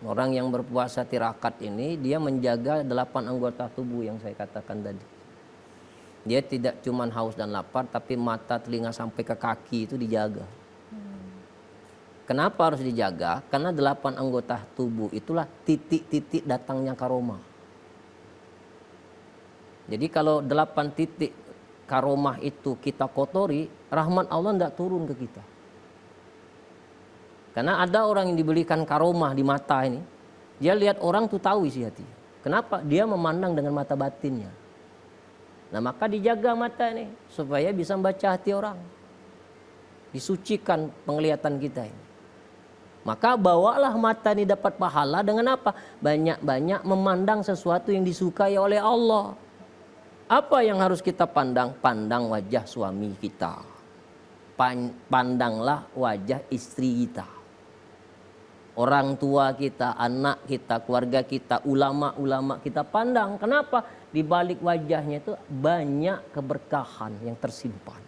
S2: Orang yang berpuasa tirakat ini dia menjaga 8 anggota tubuh yang saya katakan tadi. Dia tidak cuman haus dan lapar, tapi mata, telinga sampai ke kaki itu dijaga. Kenapa harus dijaga? Karena 8 anggota tubuh itulah titik-titik datangnya karomah. Jadi kalau 8 titik karomah itu kita kotori, rahmat Allah tidak turun ke kita. Karena ada orang yang diberikan karomah di mata ini, dia lihat orang tuh tahu isi hati. Kenapa? Dia memandang dengan mata batinnya. Nah maka dijaga mata ini supaya bisa membaca hati orang. Disucikan penglihatan kita ini. Maka bawalah mata ini dapat pahala dengan apa? Banyak-banyak memandang sesuatu yang disukai oleh Allah. Apa yang harus kita pandang? Pandang wajah suami kita. Pandanglah wajah istri kita. Orang tua kita, anak kita, keluarga kita, ulama-ulama kita pandang. Kenapa? Di balik wajahnya itu banyak keberkahan yang tersimpan.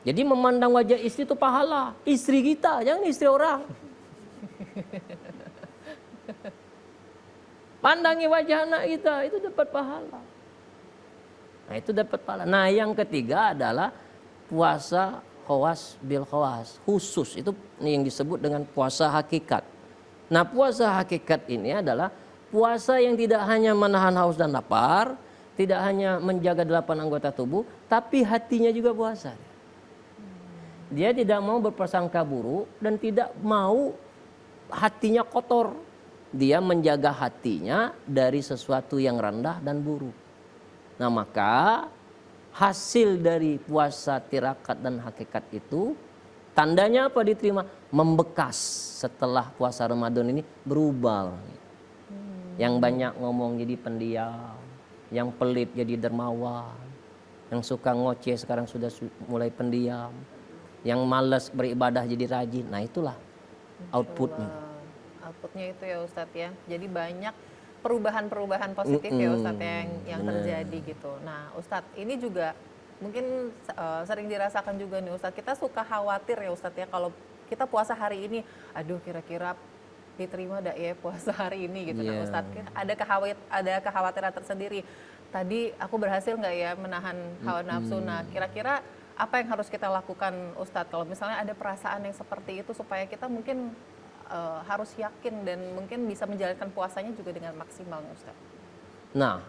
S2: Jadi memandang wajah istri itu pahala. Istri kita, jangan istri orang. Pandangi wajah anak kita, itu dapat pahala. Nah itu dapat pahala. Nah yang ketiga adalah puasa khawas bil khawas, khusus. Itu yang disebut dengan puasa hakikat. Nah puasa hakikat ini adalah puasa yang tidak hanya menahan haus dan lapar, tidak hanya menjaga 8 anggota tubuh, tapi hatinya juga puasa. Dia tidak mau berprasangka buruk dan tidak mau hatinya kotor. Dia menjaga hatinya dari sesuatu yang rendah dan buruk. Nah maka hasil dari puasa tirakat dan hakikat itu tandanya apa diterima? Membekas setelah puasa Ramadan ini berubah. Yang banyak ngomong jadi pendiam, yang pelit jadi dermawan, yang suka ngoceh sekarang sudah mulai pendiam, yang malas beribadah jadi rajin. Nah itulah outputnya.
S1: Outputnya itu ya Ustadz ya. Jadi banyak perubahan-perubahan positif ya Ustadz yang terjadi gitu. Nah Ustadz ini juga mungkin sering dirasakan juga nih Ustadz. Kita suka khawatir ya Ustadz ya kalau kita puasa hari ini, aduh kira-kira diterima enggak ya puasa hari ini gitu. Nah Ustadz ada kekhawatiran tersendiri. Tadi aku berhasil nggak ya menahan hawa nafsu. Nah kira-kira apa yang harus kita lakukan Ustadz kalau misalnya ada perasaan yang seperti itu supaya kita mungkin harus yakin dan mungkin bisa menjalankan puasanya juga dengan maksimal Ustaz. Nah,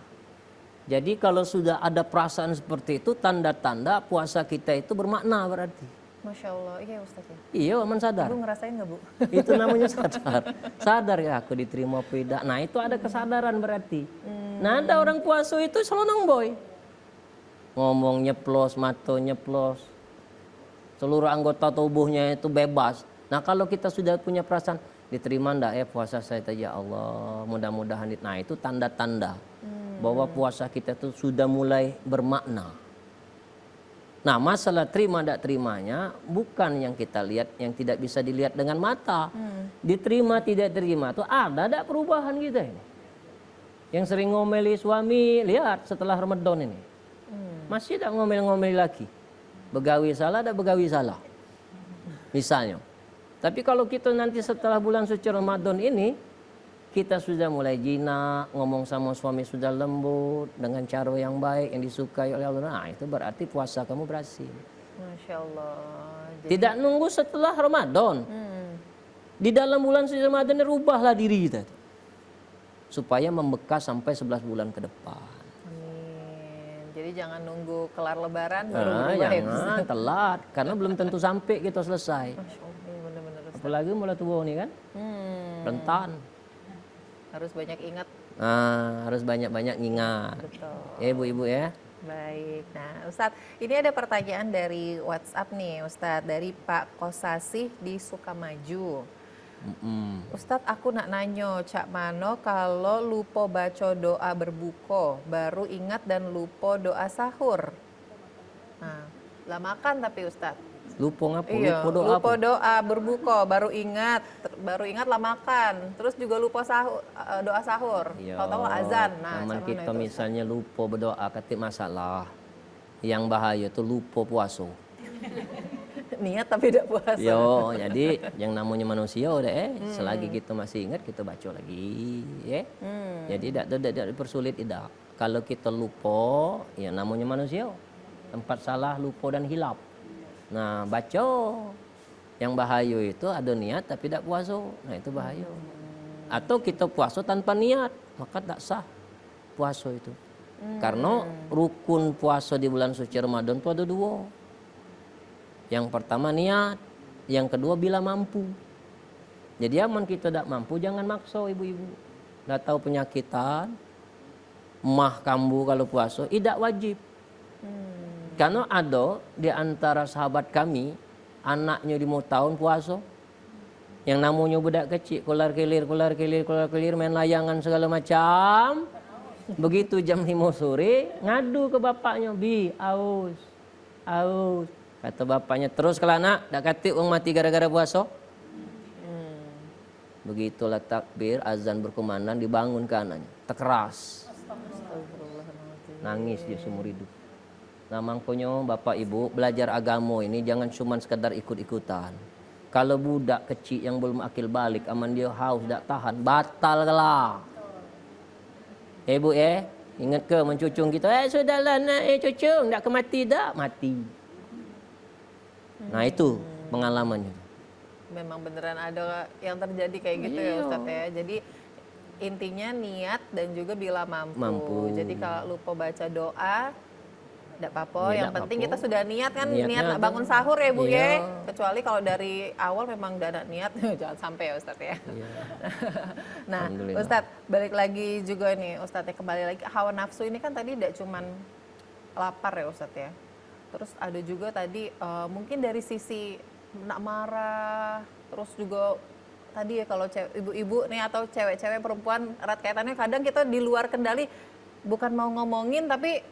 S2: Jadi kalau sudah ada perasaan seperti itu, tanda-tanda puasa kita itu bermakna berarti.
S1: Masya Allah, iya Ustaz ya.
S2: Iya, aman sadar.
S1: Ibu ngerasain nggak Bu?
S2: Itu namanya sadar. Sadar ya aku diterima apa tidak. Nah itu ada kesadaran berarti. Nah ada orang puasa itu selonong boy. Ngomong nyeplos, mata nyeplos. Seluruh anggota tubuhnya itu bebas. Nah kalau kita sudah punya perasaan, diterima enggak ya puasa saya tadi ya Allah, mudah-mudahan. Nah itu tanda-tanda bahwa puasa kita itu sudah mulai bermakna. Nah masalah terima tidak terimanya bukan yang kita lihat, yang tidak bisa dilihat dengan mata. Diterima tidak terima itu ada tidak perubahan kita ini. Yang sering ngomeli suami, lihat setelah Ramadan ini. Masih tidak ngomel-ngomeli lagi. Begawi salah tidak begawi salah. Misalnya. Tapi kalau kita nanti setelah bulan suci Ramadan ini, kita sudah mulai jinak, ngomong sama suami sudah lembut, dengan cara yang baik, yang disukai oleh Allah. Nah itu berarti puasa kamu berhasil.
S1: Masya Allah.
S2: Tidak nunggu setelah Ramadan. Di dalam bulan suci Ramadan ini rubahlah diri kita. Supaya membekas sampai 11 bulan ke depan.
S1: Amin. Jadi jangan nunggu kelar lebaran baru berubah ya.
S2: Jangan telat, karena belum tentu sampai kita selesai.
S1: Masya Allah, iya benar-benar.
S2: Apalagi mulai tua nih kan, rentan.
S1: Harus banyak ingat.
S2: Nah, harus banyak-banyak ngingat.
S1: Betul.
S2: Ya ibu-ibu ya.
S1: Baik, nah Ustadz, ini ada pertanyaan dari WhatsApp nih Ustadz, dari Pak Kosasih di Sukamaju. Ustadz, aku nak nanyo, cak mano kalau lupa baca doa berbuko, baru ingat dan lupa doa sahur. Nah, lah makan tapi Ustadz.
S2: Lupa ngapa?
S1: Iya,
S2: Lupa doa apa?
S1: berbuko, baru ingat lah makan. Terus juga lupa doa sahur.
S2: Iya,
S1: Tahu-tahu azan. Nah,
S2: zaman
S1: sama
S2: kita
S1: itu,
S2: misalnya lupa berdoa ketik masalah. Yang bahaya itu lupa puasa.
S1: niat tapi tidak puasa.
S2: Yo, jadi yang namanya manusia udah selagi kita masih ingat kita baca lagi, ya. Jadi tidak dipersulit tidak. Kalau kita lupa, ya namanya manusia. Tempat salah, lupa dan hilap. Nah, baca. Yang bahaya itu ada niat tapi tidak puasa. Nah, itu bahaya. Atau kita puasa tanpa niat, maka tak sah puasa itu. Karena rukun puasa di bulan suci Ramadan itu ada dua. Yang pertama niat, yang kedua bila mampu. Jadi aman kita tidak mampu, jangan maksa ibu-ibu. Tidak tahu penyakitan, mah kambuh kalau puasa, tidak wajib. Karena ada di antara sahabat kami, anaknya 5 tahun puasa. Yang namanya budak kecil, kelar kelir, main layangan segala macam. Begitu jam 5 sore, ngadu ke bapaknya, Bi, aus. Kata bapaknya, terus kalau anak, tak kata orang mati gara-gara puasa. Begitulah takbir, azan berkumandang, dibangun ke anaknya. Terkeras. Nangis dia seumur hidup. Nah makanya bapak ibu belajar agama ini jangan cuma sekedar ikut-ikutan. Kalau budak kecil yang belum akil balik, aman dia haus, tak tahan, batal lah. Ibu Ingat ke mencucung kita, sudahlah nak, cucung, tak kemati dah, mati. Nah itu pengalamannya.
S1: Memang beneran ada yang terjadi kayak gitu ya Ustadz ya. Jadi intinya niat dan juga bila mampu. Jadi kalau lupa baca doa, tidak apa-apa.
S2: Ya,
S1: Yang
S2: ndak
S1: penting
S2: apa-apa.
S1: kita sudah niat kan, niat
S2: Niatnya
S1: bangun sahur ya Bu
S2: iya.
S1: ya. Kecuali kalau dari awal memang tidak ada niat, jangan sampai ya Ustadz ya.
S2: Iya.
S1: Nah
S2: Alhamdulillah.
S1: Ustadz balik lagi juga nih Ustadz ya, kembali lagi hawa nafsu ini kan tadi tidak cuman lapar ya Ustadz ya. Terus ada juga tadi mungkin dari sisi nak marah, terus juga tadi ya kalau ibu-ibu nih atau cewek-cewek perempuan erat kaitannya kadang kita di luar kendali bukan mau ngomongin tapi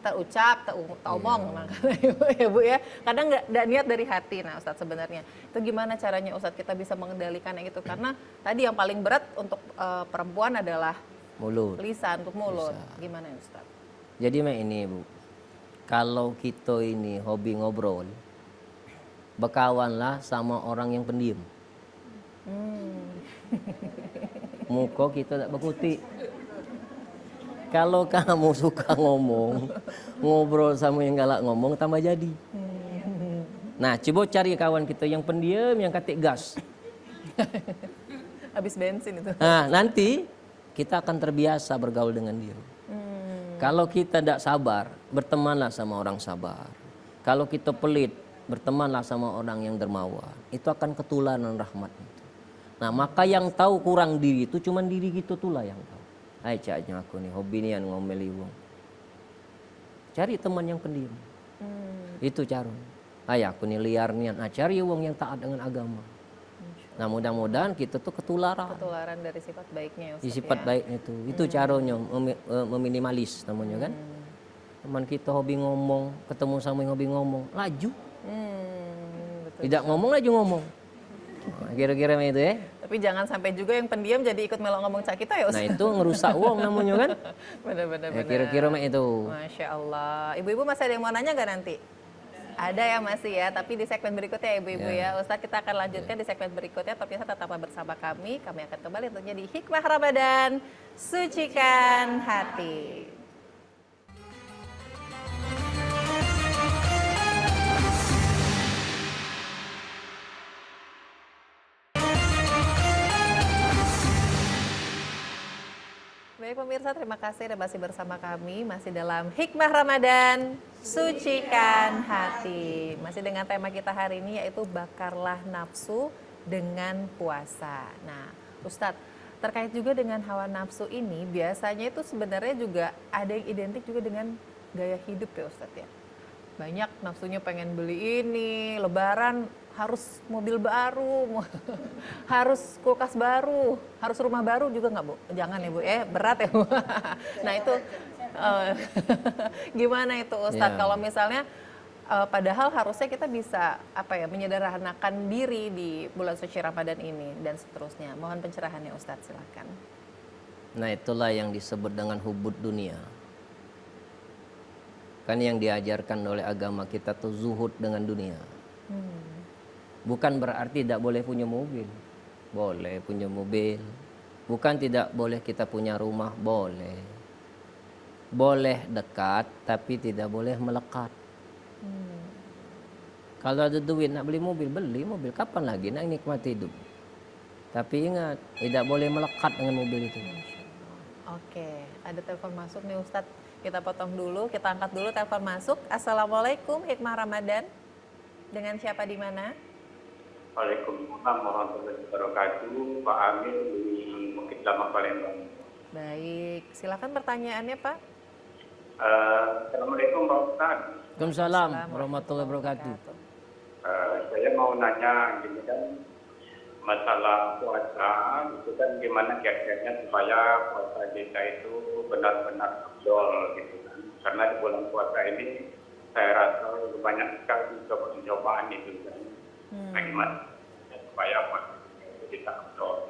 S1: terucap, omong makanya ibu ya Bu ya. Kadang nggak niat dari hati. Nah Ustadz sebenarnya itu gimana caranya Ustadz kita bisa mengendalikannya itu? Karena tadi yang paling berat untuk perempuan adalah
S2: Mulut.
S1: lisan, untuk mulut. Gimana ya Ustadz?
S2: Jadi ini Bu, kalau kita ini hobi ngobrol, berkawanlah sama orang yang pendiam. Muka kita tak berkutik. Kalau kamu suka ngomong, ngobrol sama yang galak ngomong, tambah jadi. Nah, coba cari kawan kita yang pendiam, yang katik gas.
S1: Habis bensin itu.
S2: Nah, nanti kita akan terbiasa bergaul dengan dia. Kalau kita tidak sabar, bertemanlah sama orang sabar. Kalau kita pelit, bertemanlah sama orang yang dermawan. Itu akan ketularan rahmat itu. Nah, maka yang tahu kurang diri itu cuma diri kita itulah yang tahu. Hai caknya aku nih, hobi nih ngomeli wong. Cari teman yang pendiam. Itu cara. Hai aku nih liar niat. Nah, cari wong yang taat dengan agama. Nah, mudah-mudahan kita tuh ketularan.
S1: Ketularan dari sifat baiknya ya Ustadz
S2: Sifat
S1: ya.
S2: baiknya itu caranya meminimalis namanya kan. Teman kita hobi ngomong, ketemu sama yang hobi ngomong, laju.
S1: Betul.
S2: Tidak ngomong laju ngomong. Nah, kira-kira itu ya.
S1: Tapi jangan sampai juga yang pendiam jadi ikut melok ngomong cak kita ya
S2: Nah
S1: Ustadz.
S2: itu ngerusak wong namanya kan.
S1: Benar-benar.
S2: Ya, kira-kira itu.
S1: Masya Allah. Ibu-ibu masih ada yang mau nanya nggak nanti? Ada ya masih ya, tapi di segmen berikutnya ya ibu-ibu ya. Ustadz kita akan lanjutkan di segmen berikutnya. Pemirsa tetaplah bersama kami. Kami akan kembali tentunya di Hikmah Ramadan. Sucikan hati. Baik pemirsa, terima kasih sudah masih bersama kami, masih dalam Hikmah Ramadan, Sucikan Hati. Masih dengan tema kita hari ini yaitu bakarlah nafsu dengan puasa. Nah Ustadz, terkait juga dengan hawa nafsu ini, biasanya itu sebenarnya juga ada yang identik juga dengan gaya hidup ya Ustadz ya. Banyak nafsunya pengen beli ini, lebaran harus mobil baru, harus kulkas baru, harus rumah baru juga nggak Bu? Jangan ya Bu, berat ya Bu. Nah itu gimana itu Ustadz?
S2: Ya.
S1: Kalau misalnya padahal harusnya kita bisa menyederhanakan diri di bulan suci Ramadan ini dan seterusnya. Mohon pencerahannya Ustadz, silakan.
S2: Nah itulah yang disebut dengan hubud dunia. Kan yang diajarkan oleh agama kita tuh zuhud dengan dunia. Bukan berarti tidak boleh punya mobil. Boleh punya mobil. Bukan tidak boleh kita punya rumah. Boleh. Boleh dekat tapi tidak boleh melekat. Kalau ada duit nak beli mobil. Kapan lagi nak nikmati hidup? Tapi ingat, tidak boleh melekat dengan mobil itu.
S1: Oke, ada telepon masuk nih Ustadz. Kita potong dulu, kita angkat dulu telepon masuk. Assalamualaikum, Hikmah Ramadan. Dengan siapa di mana?
S7: Waalaikumsalam warahmatullahi wabarakatuh. Pak Amir di Bukit Lama Palembang.
S1: Baik, silakan pertanyaannya Pak.
S7: Assalamualaikum Pak Ustaz.
S2: Waalaikumsalam warahmatullahi wabarakatuh.
S7: Saya mau nanya gini kan, masalah puasa itu kan gimana kiat-kiatnya supaya puasa kita itu benar-benar afdol gitu kan. Karena di bulan puasa ini saya rasa banyak sekali cobaan itu kan. Nah, gimana supaya puasa itu kita afdol.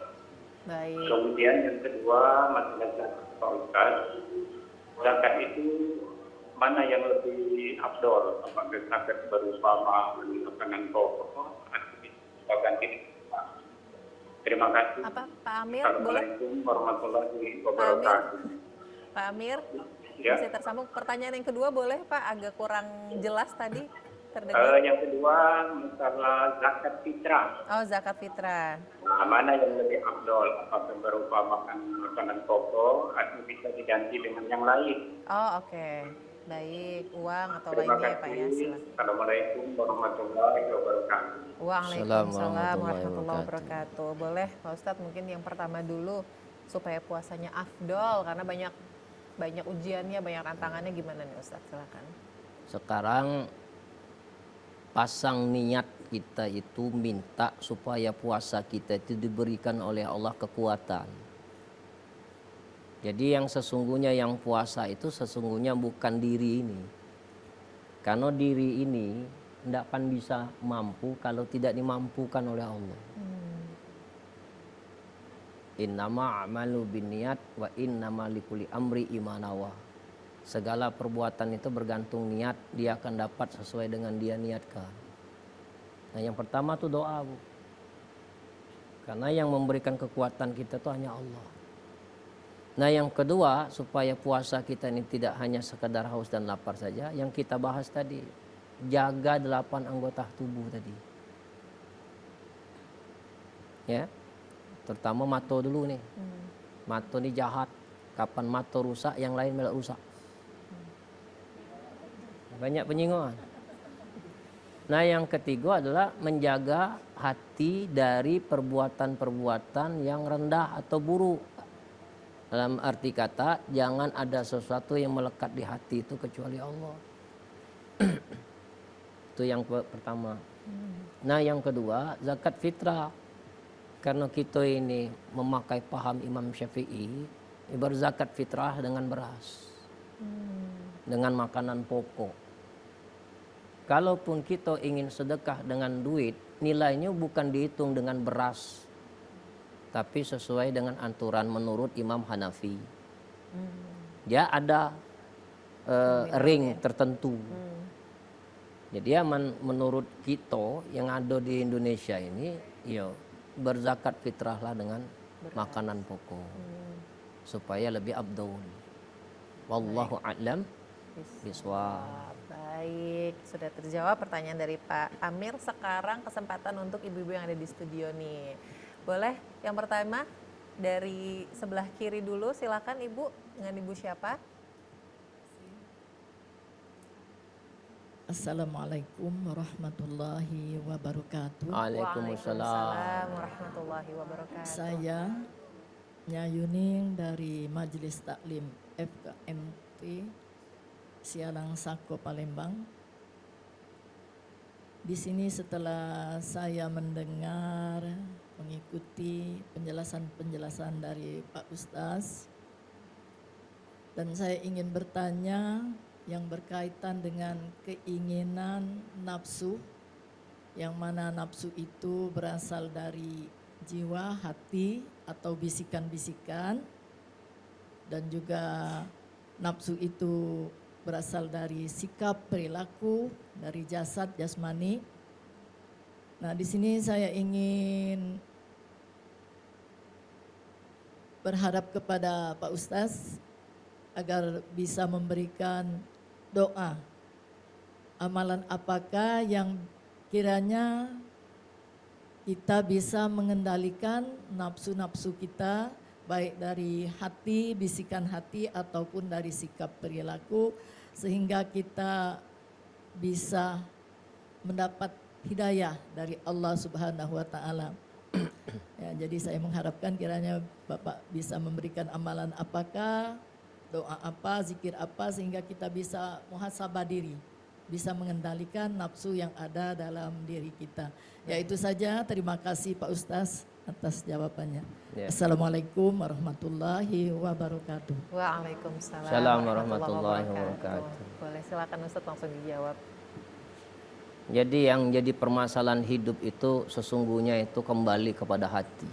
S1: Baik.
S7: Kemudian yang kedua masalah zakat Pak Ustaz. Zakat itu mana yang lebih afdol? Apakah zakat berupa makanan pokok atau ganti? Terima kasih.
S1: Apa Pak Amir boleh?
S7: Assalamualaikum warahmatullahi
S1: Pak Amir,
S7: wabarakatuh.
S1: Pak Amir,
S7: Ya.
S1: masih tersambung. Pertanyaan yang kedua boleh Pak, agak kurang jelas tadi terdengar.
S7: Yang kedua masalah zakat fitrah.
S1: Oh, zakat fitrah.
S7: Nah, mana yang lebih afdol? Apakah berupa makanan pokok atau bisa diganti dengan yang lain?
S1: Oh, oke. Baik, uang atau
S7: Terima
S1: lainnya ya Pak ya,
S7: kasih.
S1: silakan.
S7: Assalamualaikum warahmatullahi wabarakatuh.
S1: Waalaikumsalam warahmatullahi
S2: warahmatullahi
S1: wabarakatuh. Boleh Pak Ustadz mungkin yang pertama dulu supaya puasanya afdol karena banyak ujiannya, banyak tantangannya, gimana nih Ustadz? Silakan.
S2: Sekarang pasang niat kita itu minta supaya puasa kita itu diberikan oleh Allah kekuatan. Jadi yang sesungguhnya yang puasa itu sesungguhnya bukan diri ini. Karena diri ini tidak akan bisa mampu kalau tidak dimampukan oleh Allah. Innama a'malu binniyat wa innama likulli amri imanawa. Segala perbuatan itu bergantung niat, dia akan dapat sesuai dengan dia niatkan. Nah yang pertama tuh doa, Bu. Karena yang memberikan kekuatan kita itu hanya Allah. Nah yang kedua, supaya puasa kita ini tidak hanya sekedar haus dan lapar saja, yang kita bahas tadi, jaga 8 anggota tubuh tadi. Ya, terutama mato dulu nih. Mato ini jahat, kapan mato rusak, yang lain malah rusak. Banyak penyinggungan. Nah yang ketiga adalah menjaga hati dari perbuatan-perbuatan yang rendah atau buruk. Dalam arti kata, jangan ada sesuatu yang melekat di hati itu kecuali Allah. Itu yang pertama. Nah yang kedua, zakat fitrah. Karena kita ini memakai paham Imam Syafi'i, berzakat fitrah dengan beras. Dengan makanan pokok. Kalaupun kita ingin sedekah dengan duit, nilainya bukan dihitung dengan beras. Tapi sesuai dengan aturan menurut Imam Hanafi. Dia ada ring tertentu. Jadi menurut kita yang ada di Indonesia ini, ya berzakat fitrahlah dengan makanan pokok. Supaya lebih abdul. Wallahu a'lam bishawab.
S1: Baik, sudah terjawab pertanyaan dari Pak Amir. Sekarang kesempatan untuk ibu-ibu yang ada di studio nih. Boleh yang pertama dari sebelah kiri dulu, silakan Ibu. Dengan Ibu siapa?
S8: Assalamualaikum warahmatullahi wabarakatuh.
S2: Waalaikumsalam.
S1: Warahmatullahi wabarakatuh.
S8: Saya Nyayuning dari Majelis Taklim FKMT Sialang Sako Palembang. Di sini setelah saya mendengar, mengikuti penjelasan-penjelasan dari Pak Ustaz, dan saya ingin bertanya yang berkaitan dengan keinginan nafsu, yang mana nafsu itu berasal dari jiwa, hati, atau bisikan-bisikan, dan juga nafsu itu berasal dari sikap, perilaku, dari jasad, jasmani. Nah, di sini saya ingin berharap kepada Pak Ustaz agar bisa memberikan doa. Amalan apakah yang kiranya kita bisa mengendalikan nafsu-nafsu kita, baik dari hati, bisikan hati, ataupun dari sikap perilaku, sehingga kita bisa mendapat hidayah dari Allah Subhanahu wa taala. Ya, jadi saya mengharapkan kiranya Bapak bisa memberikan amalan apakah, doa apa, zikir apa, sehingga kita bisa muhasabah diri, bisa mengendalikan nafsu yang ada dalam diri kita. Ya itu saja, terima kasih Pak Ustaz atas jawabannya.
S2: Ya.
S8: Assalamualaikum warahmatullahi wabarakatuh.
S1: Waalaikumsalam
S2: Assalamualaikum warahmatullahi wabarakatuh.
S1: Boleh silakan Ustaz langsung dijawab.
S2: Jadi yang jadi permasalahan hidup itu sesungguhnya itu kembali kepada hati.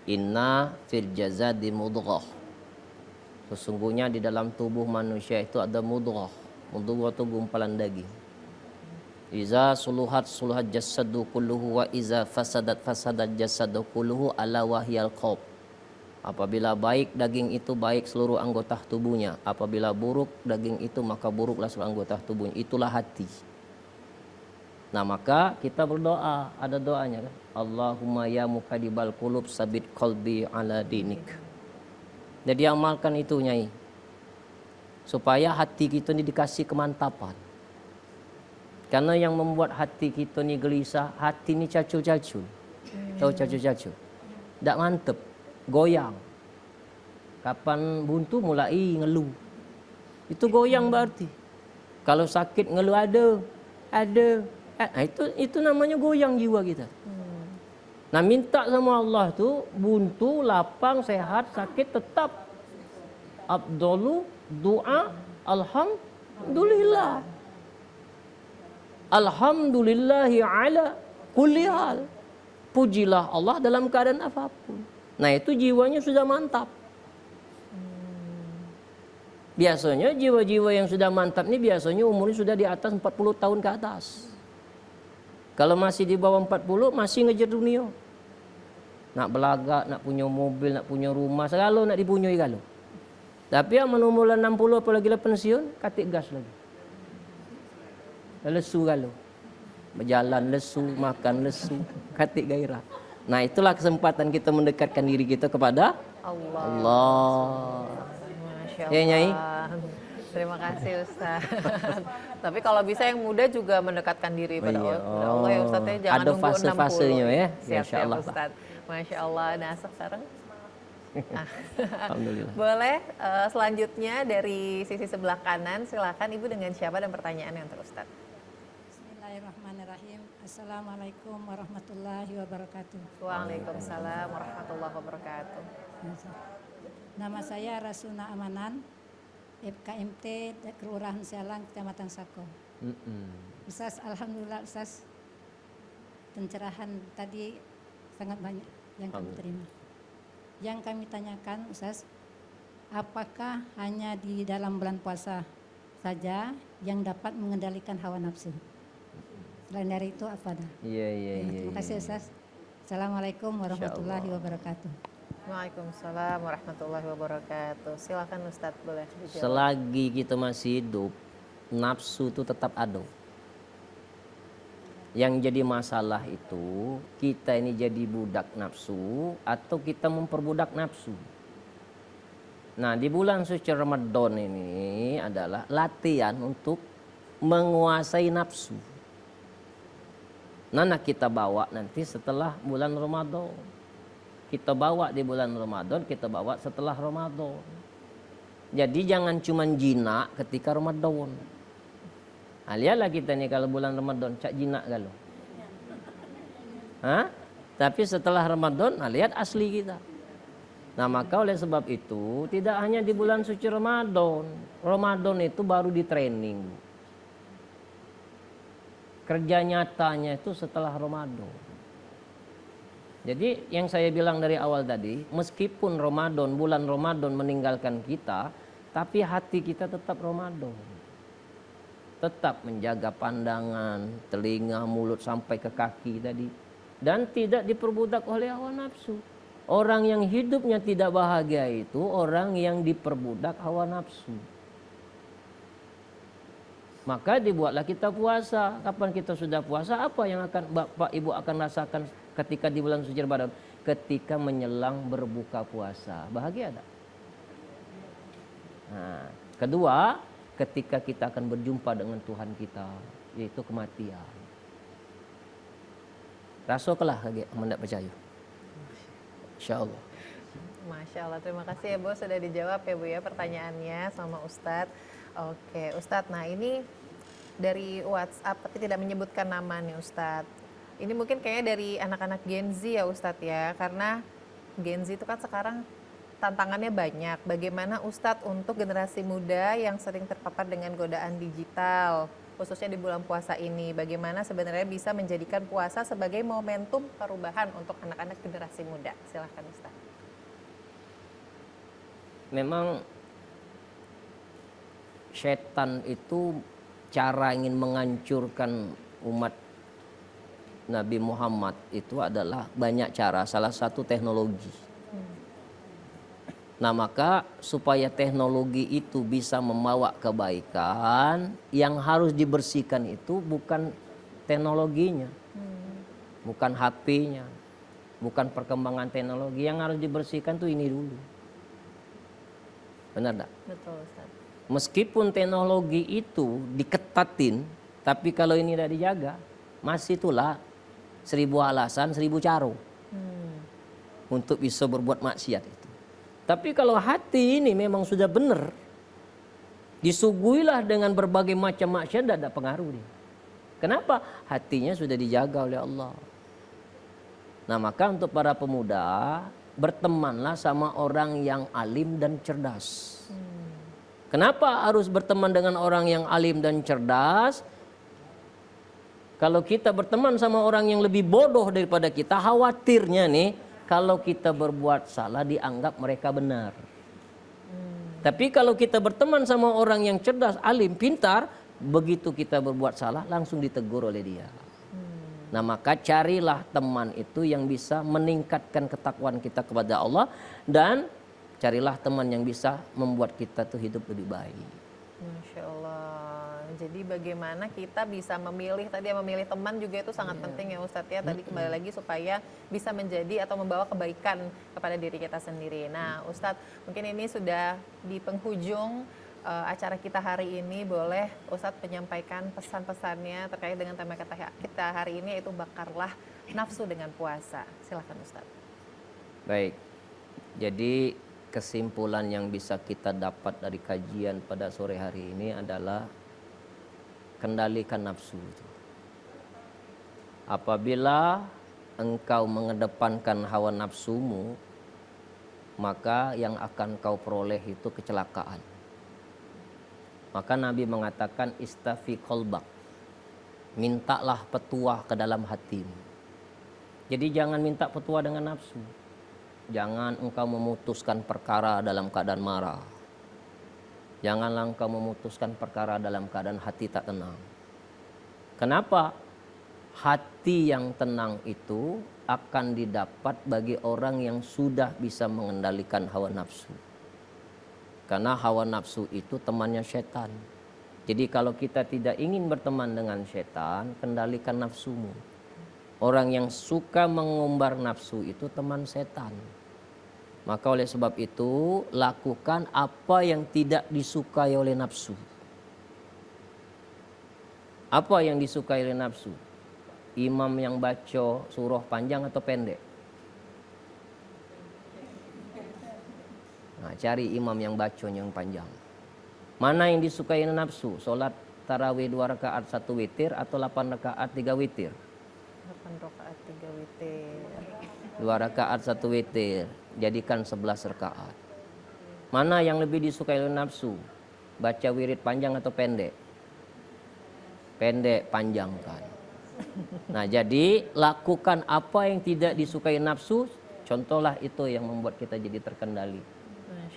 S2: Inna fil jazadi mudghah. Sesungguhnya di dalam tubuh manusia itu ada mudghah. Mudghah itu gumpalan daging. Iza suluhat jasadu kulluhu wa iza fasadat jasadu kulluhu ala wahyal qalb. Apabila baik daging itu baik seluruh anggota tubuhnya. Apabila buruk daging itu maka buruklah seluruh anggota tubuhnya. Itulah hati. Nah maka kita berdoa, ada doanya kan. Allahumma ya muqallibal qulub sabit qalbi ala dinik. Jadi amalkan itu Nyai. Supaya hati kita ini dikasih kemantapan. Karena yang membuat hati kita ini gelisah, hati ini cacul-cacul. Tahu cacul-cacul? Tak mantep, goyang. Kapan buntu mulai ngeluh. Itu goyang berarti. Kalau sakit ngeluh ada. Nah, itu namanya goyang jiwa kita. Nah minta sama Allah tuh buntu, lapang, sehat, sakit tetap. Abdulu doa alhamdulillah. Alhamdulillahi ala kulli hal. Pujilah Allah dalam keadaan apapun. Nah itu jiwanya sudah mantap. Biasanya jiwa-jiwa yang sudah mantap ini biasanya umurnya sudah di atas 40 tahun ke atas. Kalau masih di bawah 40 masih ngejar dunia. Nak belagak, nak punya mobil, nak punya rumah, selalu nak dipunyai kalau. Tapi yang umur 60 apalagi lah pensiun, katik gas lagi. Lesu kalau. Berjalan lesu, makan lesu, katik gairah. Nah itulah kesempatan kita mendekatkan diri kita kepada Allah.
S1: Masya Allah.
S2: Ya Nyai.
S1: Terima kasih Ustaz. Tapi kalau bisa yang muda juga mendekatkan diri pada Allah ya Ustaz ya. Jangan
S2: ada
S1: nunggu
S2: fase-fasenya
S1: 60.
S2: ya.
S1: Siap Allah Ustaz. Masya Allah. Nah sekarang
S2: Alhamdulillah.
S1: boleh selanjutnya dari sisi sebelah kanan silakan Ibu dengan siapa dan pertanyaan yang untuk Ustaz.
S6: Bismillahirrahmanirrahim. Assalamualaikum warahmatullahi wabarakatuh.
S1: Waalaikumsalam warahmatullahi wabarakatuh.
S6: Nama saya Rasuna Amanan, FKMT Kelurahan Sialang, Kecamatan Sako. Ustaz, alhamdulillah Ustaz, pencerahan tadi sangat banyak yang kami terima. Yang kami tanyakan Ustaz, apakah hanya di dalam bulan puasa saja yang dapat mengendalikan hawa nafsu? Selain dari itu apa dah?
S2: Iya.
S6: Terima kasih Ustaz. Assalamualaikum warahmatullahi wabarakatuh.
S1: Waalaikumsalam warahmatullahi wabarakatuh. Silakan Ustadz boleh dijawab.
S2: Selagi kita masih hidup, nafsu itu tetap ada. Yang jadi masalah itu kita ini jadi budak nafsu atau kita memperbudak nafsu. Nah di bulan suci Ramadan ini adalah latihan untuk menguasai nafsu. Nah kita bawa nanti setelah bulan Ramadan. Kita bawa di bulan Ramadan, kita bawa setelah Ramadan. Jadi jangan cuma jinak ketika Ramadan. Nah, lihatlah kita nih kalau bulan Ramadan cak jinak kalau. Tapi setelah Ramadan, nah lihat asli kita. Nah maka oleh sebab itu tidak hanya di bulan suci Ramadan. Ramadan itu baru di training. Kerja nyatanya itu setelah Ramadan. Jadi yang saya bilang dari awal tadi, meskipun Ramadan, bulan Ramadan meninggalkan kita, tapi hati kita tetap Ramadan. Tetap menjaga pandangan, telinga, mulut sampai ke kaki tadi. Dan tidak diperbudak oleh hawa nafsu. Orang yang hidupnya tidak bahagia itu orang yang diperbudak hawa nafsu. Maka dibuatlah kita puasa. Kapan kita sudah puasa, apa yang akan Bapak Ibu akan rasakan ketika di bulan suci Ramadan? Ketika menjelang berbuka puasa. Bahagia tak? Nah, kedua, ketika kita akan berjumpa dengan Tuhan kita, yaitu kematian. Rasakanlah lagi, tidak percaya. InsyaAllah.
S1: Masya Allah, terima kasih ya Bu sudah dijawab ya Bu ya pertanyaannya sama Ustadz. Oke Ustadz, nah ini dari WhatsApp tapi tidak menyebutkan nama nih Ustadz. Ini mungkin kayaknya dari anak-anak Gen Z ya Ustadz ya, karena Gen Z itu kan sekarang tantangannya banyak. Bagaimana Ustadz untuk generasi muda yang sering terpapar dengan godaan digital, khususnya di bulan puasa ini, bagaimana sebenarnya bisa menjadikan puasa sebagai momentum perubahan untuk anak-anak generasi muda? Silahkan Ustadz.
S2: Memang setan itu cara ingin menghancurkan umat Nabi Muhammad itu adalah banyak cara, salah satu teknologi. Nah maka supaya teknologi itu bisa membawa kebaikan, yang harus dibersihkan itu bukan teknologinya, bukan HP-nya, bukan perkembangan teknologi. Yang harus dibersihkan tuh ini dulu. Benar tak?
S1: Betul Ustaz.
S2: Meskipun teknologi itu diketatin, tapi kalau ini tidak dijaga, masih itulah 1000 alasan, 1000 cara untuk bisa berbuat maksiat itu. Tapi kalau hati ini memang sudah benar, disuguhilah dengan berbagai macam maksiat, tidak ada pengaruh dia. Kenapa? Hatinya sudah dijaga oleh Allah. Nah maka untuk para pemuda, bertemanlah sama orang yang alim dan cerdas. Kenapa harus berteman dengan orang yang alim dan cerdas? Kalau kita berteman sama orang yang lebih bodoh daripada kita, khawatirnya nih, kalau kita berbuat salah dianggap mereka benar. Tapi kalau kita berteman sama orang yang cerdas, alim, pintar, begitu kita berbuat salah langsung ditegur oleh dia. Nah maka carilah teman itu yang bisa meningkatkan ketakwaan kita kepada Allah, dan carilah teman yang bisa membuat kita tuh hidup lebih baik.
S1: Masya Allah. Jadi bagaimana kita bisa memilih, tadi memilih teman juga itu sangat penting ya Ustadz ya. Tadi kembali lagi supaya bisa menjadi atau membawa kebaikan kepada diri kita sendiri. Nah Ustadz, mungkin ini sudah di penghujung acara kita hari ini. Boleh Ustadz menyampaikan pesan-pesannya terkait dengan tema kita hari ini, yaitu bakarlah nafsu dengan puasa. Silakan Ustadz.
S2: Baik, jadi kesimpulan yang bisa kita dapat dari kajian pada sore hari ini adalah kendalikan nafsu itu. Apabila engkau mengedepankan hawa nafsumu, maka yang akan kau peroleh itu kecelakaan. Maka Nabi mengatakan istafi qalbak, mintalah petuah ke dalam hatimu. Jadi jangan minta petuah dengan nafsu. Jangan engkau memutuskan perkara dalam keadaan marah. Janganlah engkau memutuskan perkara dalam keadaan hati tak tenang. Kenapa? Hati yang tenang itu akan didapat bagi orang yang sudah bisa mengendalikan hawa nafsu. Karena hawa nafsu itu temannya setan. Jadi kalau kita tidak ingin berteman dengan setan, kendalikan nafsumu. Orang yang suka mengumbar nafsu itu teman setan. Maka oleh sebab itu, lakukan apa yang tidak disukai oleh nafsu. Apa yang disukai oleh nafsu? Imam yang baca surah panjang atau pendek? Nah, cari imam yang bacanya yang panjang. Mana yang disukai oleh nafsu? Salat tarawih 2 rakaat 1 witir atau 8 rakaat 3 witir?
S1: 8 rakaat 3 witir.
S2: 2 rakaat 1 witir, jadikan 11 rakaat. Mana yang lebih disukai oleh nafsu? Baca wirid panjang atau pendek? Pendek, panjangkan. Nah jadi lakukan apa yang tidak disukai nafsu. Contohlah itu yang membuat kita jadi terkendali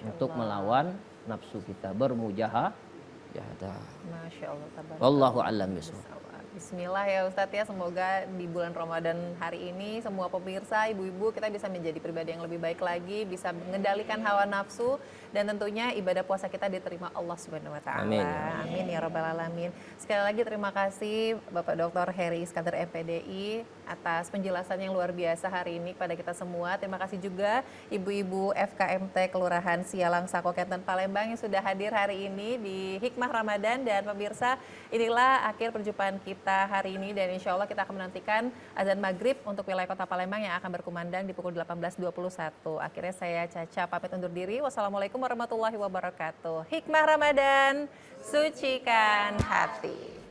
S2: untuk melawan nafsu kita, bermujahadah.
S1: Masya Allah.
S2: Wallahu a'lam bishawab.
S1: Bismillah ya Ustadz ya, semoga di bulan Ramadan hari ini semua pemirsa, ibu-ibu, kita bisa menjadi pribadi yang lebih baik lagi, bisa mengendalikan hawa nafsu, dan tentunya ibadah puasa kita diterima Allah Subhanahu wa taala.
S2: Amin.
S1: Amin ya rabbal alamin. Sekali lagi terima kasih Bapak Dr. Heri Iskandar MPDI atas penjelasan yang luar biasa hari ini kepada kita semua. Terima kasih juga ibu-ibu FKMT Kelurahan Sialang Sako Kenten Palembang yang sudah hadir hari ini di Hikmah Ramadan. Dan pemirsa, inilah akhir perjumpaan kita hari ini, dan insya Allah kita akan menantikan azan maghrib untuk wilayah kota Palembang yang akan berkumandang di pukul 18.21. Akhirnya saya Caca pamit undur diri. Wassalamualaikum warahmatullahi wabarakatuh. Hikmah Ramadan, sucikan hati.